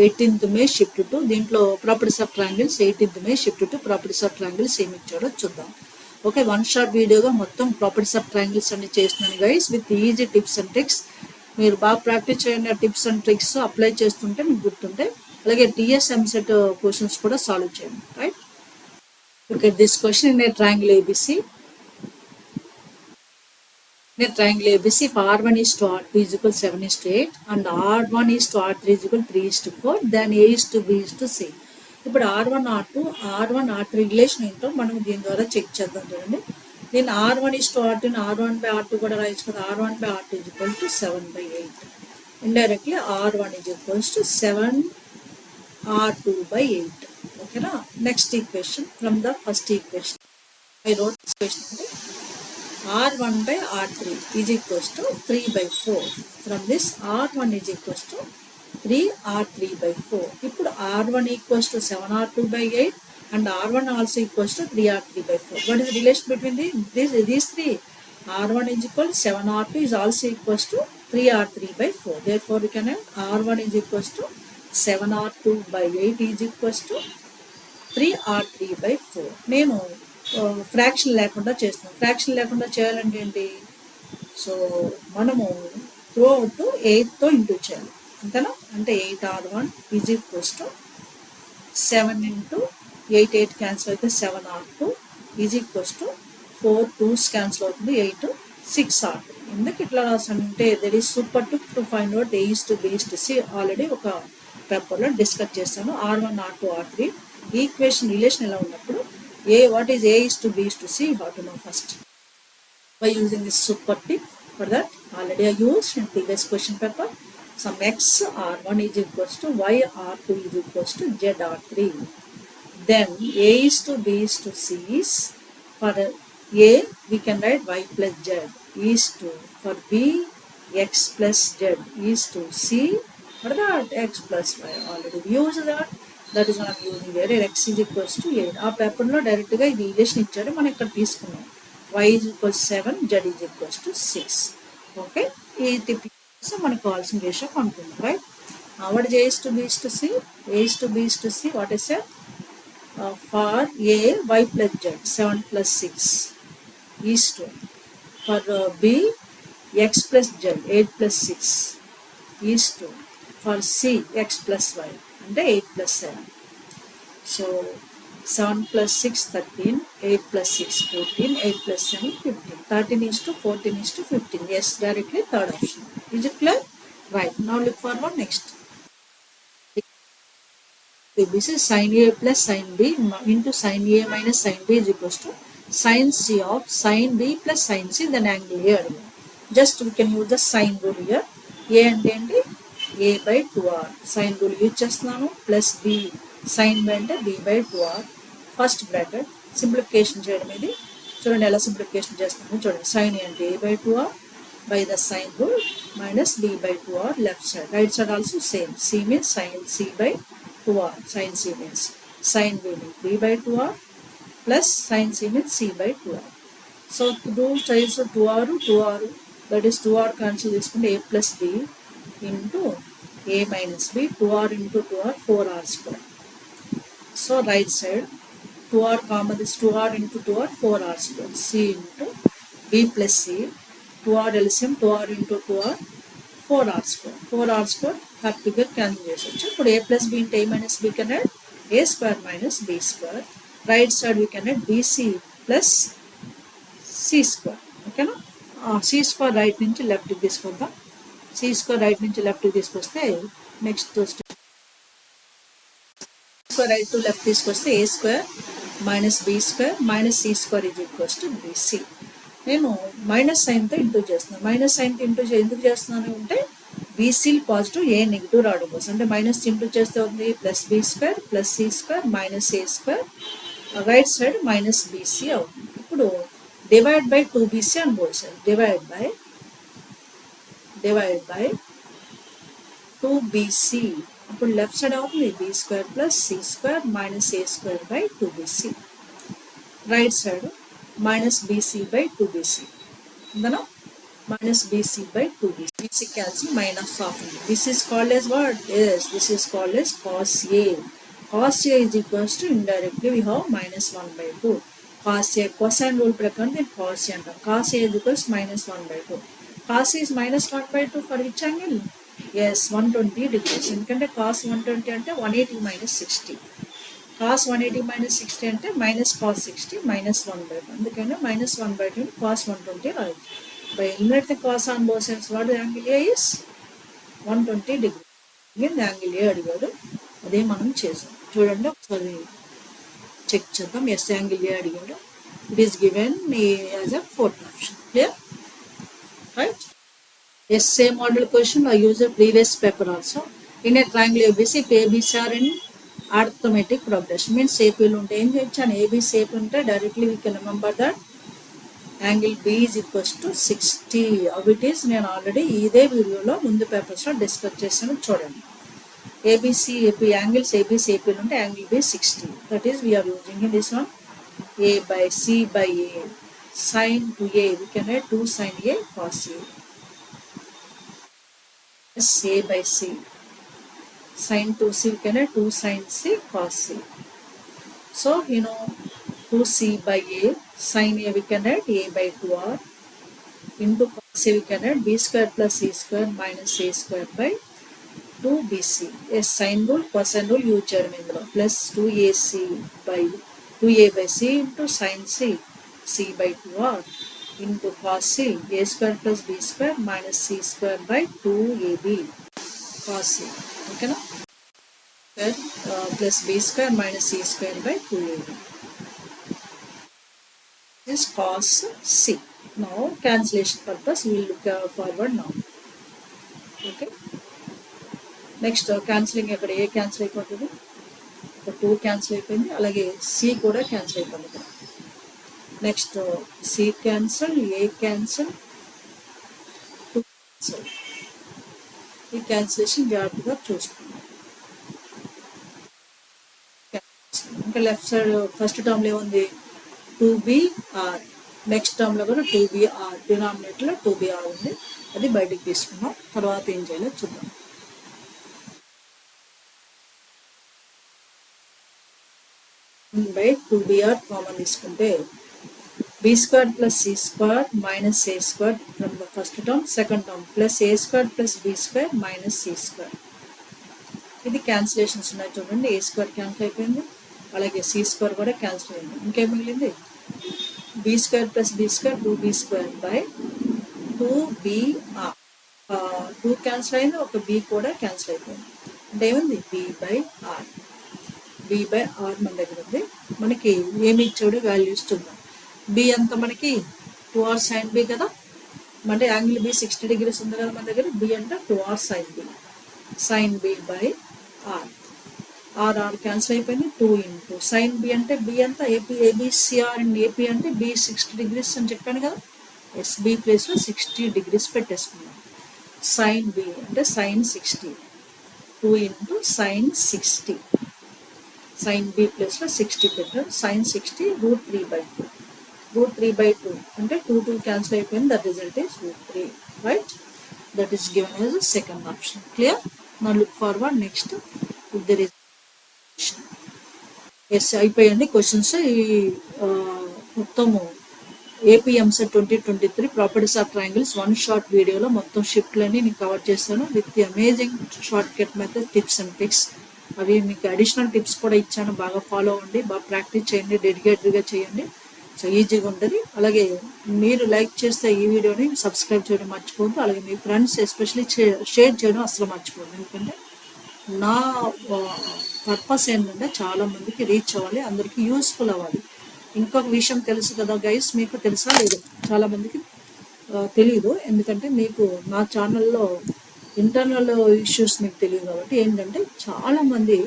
18th May shift to దీంట్లో properties of triangles 18th May shift to properties of triangles ఏమి ఇచ్చాడో చూద్దాం. Okay one short వీడియోగా మొత్తం properties of triangles అన్ని చేస్తున్నాను guys with easy tips and tricks. మీరు బాగా practice చేయండి ఆ టిప్స్ అండ్ ట్రిక్స్ అప్లై చేస్తుంటే మీకు గుర్తుంటాయి. అలాగే టీఎస్ ఎంసెట్ క్వశ్చన్స్ కూడా సాల్వ్ చేయండి. Right okay this question in a triangle ABC in a triangle ABC if R1 is to R2 is equal 7 is to 8 and R1 is to R3 is equal 3 is to 4 then A is to B is to C. ఇప్పుడు R1 R3 relation ఏంటో మనం దీని ద్వారా check చేద్దాం. చూడండి నేను R1 is to R2 R1 by R2 కూడా రాయొచ్చు కదా. R1 by R2 is equal to 7 by 8 indirectly R1 is equals to 7 R2 by 8. ఓకేనా next equation from the first equation I wrote this question అంటే R1 by R3 is equals to 3 by 4. From this R1 is equals to 3 R3 by 4. ఇప్పుడు R1 equals to 7 R2 by 8 and R1 also equals to 3 R3 by 4. What is the relation between these three? R1 is equal to 7 R2 is also equals to 3R3 by 4. Therefore, we can have R1 is equals to 7R2 by 8 is equals to 3R3 by 4. నేను fraction లేకుండా చేస్తున్నాను. Fraction లేకుండా చేయాలంటే ఏంటి? So మనము through out 8తో into చేయాలి, అంతేనా? అంటే 8R1 is equals to 7 into 8, 8 cancel అయితే 7R2 is equals to 4 2s cancel అవుతుంది, 8 6R3. ఎందుకు ఇట్లా రాసానంటే that is super to find out A is to B is to C. Already ఒక పేపర్లో డిస్కస్ చేస్తాను. R1 R2 R3 equation relation ఎలా ఉన్నప్పుడు what is A is to B is to C, how to know first by using this super tip. For that already I used in previous question paper. Some X R1 is equals to Y R2 is equals to Z R3. Then A is to B is to C is, for A we can write Y plus Z is to, for B X plus Z is to C, for that X plus Y. Already we used that. That is what I am using here. X is equals to 8. ఆ పేపర్లో డైరెక్ట్గా ఇది relation ఇచ్చారు, మనం ఇక్కడ తీసుకున్నాం. Y is equals 7, Z is equals to 6. Okay, ఈ tip మనకు కావాల్సిన రేషియో కనుక్కుందాం, right? What is A is to B is to C? A is to B is to C, what is it? For A, Y plus Z, 7 plus 6 is to, for B, X plus Z, 8 plus 6 is to, for C, X plus Y, అంటే 8 plus 7. So 7 plus 6 13, 8 plus 6 14, 8 plus 7 15. 13 is to 14 is to 15. Yes, directly third option. Is it clear? Right. Now look forward next. This is sin A plus sin B into sin A minus sin B is equals to sin C of sin B plus sin C, then angle A. Just we can use the sin rule here. A and A by 2R. Sin rule use చేస్తున్నాను. Plus B sin B అంటే B by 2R. First bracket simplification చేయడం. ఇది చూడండి ఎలా simplification చేస్తాము. చూడండి, sin A అంటే A by 2R by the sin rule minus B by 2R left side. Right side also same. C means sin C by 2R. Sin C means sin B means B by 2R plus sin C means C by 2R. So two sides 2R, 2R, that is 2R cancel తీసుకుంటే A plus B into A minus B, 2R into 2R, 4R square. So right side 2R comma this 2R into 2R, 4R square. C into B plus C, 2R LCM, 2R into 2R, 4R square. 4R square హ్యాపీగా cancel చేసొచ్చు. ఇప్పుడు A plus B into A minus B can add A square minus B square. Right side we can add BC plus C square. ఓకేనా? C square right నుంచి లెఫ్ట్కి తీసుకుందాం. C square right నుంచి లెఫ్ట్కి తీసుకొస్తే next square right to left తీసుకొస్తే A square minus B square minus C square is equals to BC. నేను minus సైన్తో into చేస్తున్నాను. మైనస్ సైన్తో ఇంటూ ఎందుకు చేస్తున్నాను అంటే BC పాజిటివ్, A నెగిటివ్ రావడం కోసం. అంటే మైనస్ ఇంటూ చేస్తే ఉంది plus B square plus C square minus A square, right side minus BC అవుతుంది. ఇప్పుడు డివైడ్ బై 2BC అని పోల్చాలి. Divide by 2BC. అప్పుడు లెఫ్ట్ సైడ్ అవుతుంది B square plus C square minus A square by 2BC. Right side minus BC by 2BC. Then minus BC by 2BC. BC cancel, minus of it. This is called as what? Yes, this is called as cos A. Cos A is equals to, indirectly we have minus 1 by 2. Cos A, cosine rule prakaram then cos A antam. Cos A is equals minus 1 by 2. Cos A is minus 1 by 2 for which angle? Yes, 120 degrees. ఎందుకంటే cos 120 అంటే 180 minus 60. cos 180 minus 60 అంటే minus cos 60 minus 1 by 2. అందుకని minus 1 by 2 cos 120 రాయొచ్చు. By eliminating cos on both sides, what the angle A is? 120 degree. Again the angle A అడిగాడు, అదే మనం చేసాం. చూడండి ఒకసారి చెక్ చేద్దాం. ఎస్ యాంగిల్ A అడిగాడు. It is given as a fourth option. Clear? Right? Yes, same model question I use a previous paper also. In a triangle ABC, if ABC are in arithmetic progression, means AP ఉంటే ఏం చేయొచ్చు అని ABC AP ఉంటే directly we can remember that angle B is equals to 60. అవి it is నేను already ఇదే వీడియోలో ముందు పేపర్స్లో డిస్కస్ చేశాను. చూడండి, ABC AP angles ABC AP ఉంటే angle B 60. That is we're using in this one A by C by A. Sin to A we can add 2 sin A cos A. plus a by c. Sin 2c we can write 2 sin c cos c. So 2c by a, sin a we can write a by 2r, into cos a we can write b square plus c square minus a square by 2bc. Yes, sin rule, cosine rule use చేయడం ఇందులో, plus 2ac by 2a by c into sin c, c by 2r into cos c, a square plus b square minus c square by 2ab cos c. Okay na? Plus b square minus c square by 2ab. This is cos c. Now cancellation purpose we will look forward now. Okay. Next cancelling ఇక్కడ A cancel అయిపోతుంది, ఒక 2 cancel అయిపోయింది, అలాగే C కూడా cancel అయిపోయింది ఇక్కడ. Next C cancel, ఏ cancel, 2 cancel. ఈ cancellation జాగ్రత్తగా చూసుకున్నాం. ఇంకా లెఫ్ట్ సైడ్ ఫస్ట్ టర్మ్లో ఏముంది 2br, నెక్స్ట్ టర్మ్లో కూడా 2br, డినామినేటర్లో 2br ఉంది, అది బయటికి తీసుకున్నాం. తర్వాత ఏం చేయాలో చూద్దాం. బై 2br కామన్ తీసుకుంటే b square plus c square minus a square from the first term, second term plus a square plus b square minus c square. ఇది క్యాన్సిలేషన్స్ ఉన్నాయి చూడండి. a square క్యాన్సిల్ అయిపోయింది, అలాగే c square కూడా cancel అయింది. ఇంకేం మిగిలింది b square plus b square 2b square by 2br. 2 cancel అయింది, ఒక b కూడా క్యాన్సిల్ అయిపోయింది. అంటే ఏముంది b by r. b by r మన దగ్గర ఉంది. మనకి ఏమి ఇచ్చాడు వాల్యూస్ చూద్దాం. b అంతా మనకి 2r sin b కదా, అంటే యాంగిల్ b 60 degrees ఉంది కదా మన దగ్గర. b అంటే 2r sin b, sin b by r. r cancel అయిపోయింది. 2 into sin b అంటే b అంతా abcr అండ్ ap అంటే b 60 degrees అని చెప్పాను కదా. b ప్లేస్లో 60 degrees పెట్టేసుకున్నాం. sin b అంటే sin 60, 2 into sin 60, sin b ప్లస్లో 60 పెట్టారు. sin 60 √3/2, √3/2 అంటే 2 క్యాన్సిల్ అయిపోయింది. That result is √3, right? That is given as a second option. Clear? Now look forward. Next if there is ఎస్ అయిపోయండి క్వశ్చన్స్. ఈ మొత్తము AP EAMCET 2023 properties of triangles 1 short వీడియోలో మొత్తం షిఫ్ట్లన్నీ నేను కవర్ చేస్తాను with the amazing short cut method, tips and tricks. అవి మీకు అడిషనల్ టిప్స్ కూడా ఇచ్చాను, బాగా ఫాలో అవ్వండి, బాగా ప్రాక్టీస్ చేయండి, డెడికేటెడ్గా చేయండి. సో ఈజీగా ఉంటుంది. అలాగే మీరు లైక్ చేస్తే ఈ వీడియోని సబ్స్క్రైబ్ చేయడం మర్చిపోవద్దు. అలాగే మీ ఫ్రెండ్స్ ఎస్పెషల్లీ షేర్ చేయడం అసలు మర్చిపోవద్దు. ఎందుకంటే నా పర్పస్ ఏంటంటే చాలామందికి రీచ్ అవ్వాలి, అందరికీ యూస్ఫుల్ అవ్వాలి. ఇంకొక విషయం తెలుసు కదా గైస్, మీకు తెలుసా లేదు, చాలామందికి తెలియదు. ఎందుకంటే మీకు నా ఛానల్లో ఇంటర్నల్ ఇష్యూస్ మీకు తెలియదు కాబట్టి ఏంటంటే చాలామంది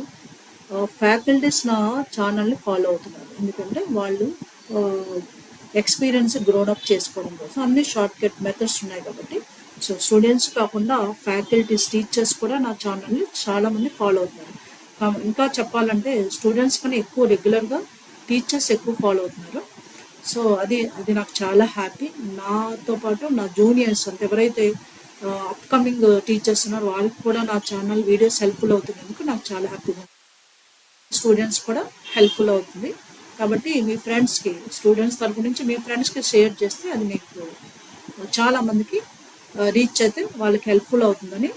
ఫ్యాకల్టీస్ నా ఛానల్ని ఫాలో అవుతున్నారు. ఎందుకంటే వాళ్ళు ఎక్స్పీరియన్స్ గ్రోడప్ చేసుకోవడం కోసం అన్ని షార్ట్ కట్ మెథడ్స్ ఉన్నాయి కాబట్టి. సో స్టూడెంట్స్ కాకుండా ఫ్యాకల్టీస్, టీచర్స్ కూడా నా ఛానల్ని చాలామంది ఫాలో అవుతున్నారు. ఇంకా చెప్పాలంటే స్టూడెంట్స్ కన్నా ఎక్కువ రెగ్యులర్గా టీచర్స్ ఎక్కువ ఫాలో అవుతున్నారు. సో అది నాకు చాలా హ్యాపీ. నాతో పాటు నా జూనియర్స్ అంటే ఎవరైతే అప్కమింగ్ టీచర్స్ ఉన్నారు వాళ్ళకి కూడా నా ఛానల్ వీడియోస్ హెల్ప్ఫుల్ అవుతున్నందుకు నాకు చాలా హ్యాపీగా, స్టూడెంట్స్ కూడా హెల్ప్ఫుల్ అవుతుంది. కాబట్టి మీ ఫ్రెండ్స్కి, స్టూడెంట్స్ తరపు నుంచి మీ ఫ్రెండ్స్కి షేర్ చేస్తే అది మీకు చాలామందికి రీచ్ అయితే వాళ్ళకి హెల్ప్ఫుల్ అవుతుందని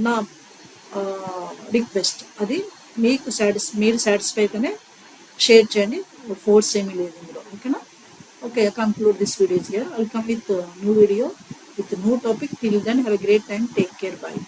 నా రిక్వెస్ట్. అది మీకు మీరు సాటిస్ఫై అయితేనే షేర్ చేయండి, ఫోర్స్ ఏమీ లేదు ఇందులో. ఓకేనా? Okay, conclude this videos here. I'll come with new video with new topic. Till then, have a great time. Take care. Bye.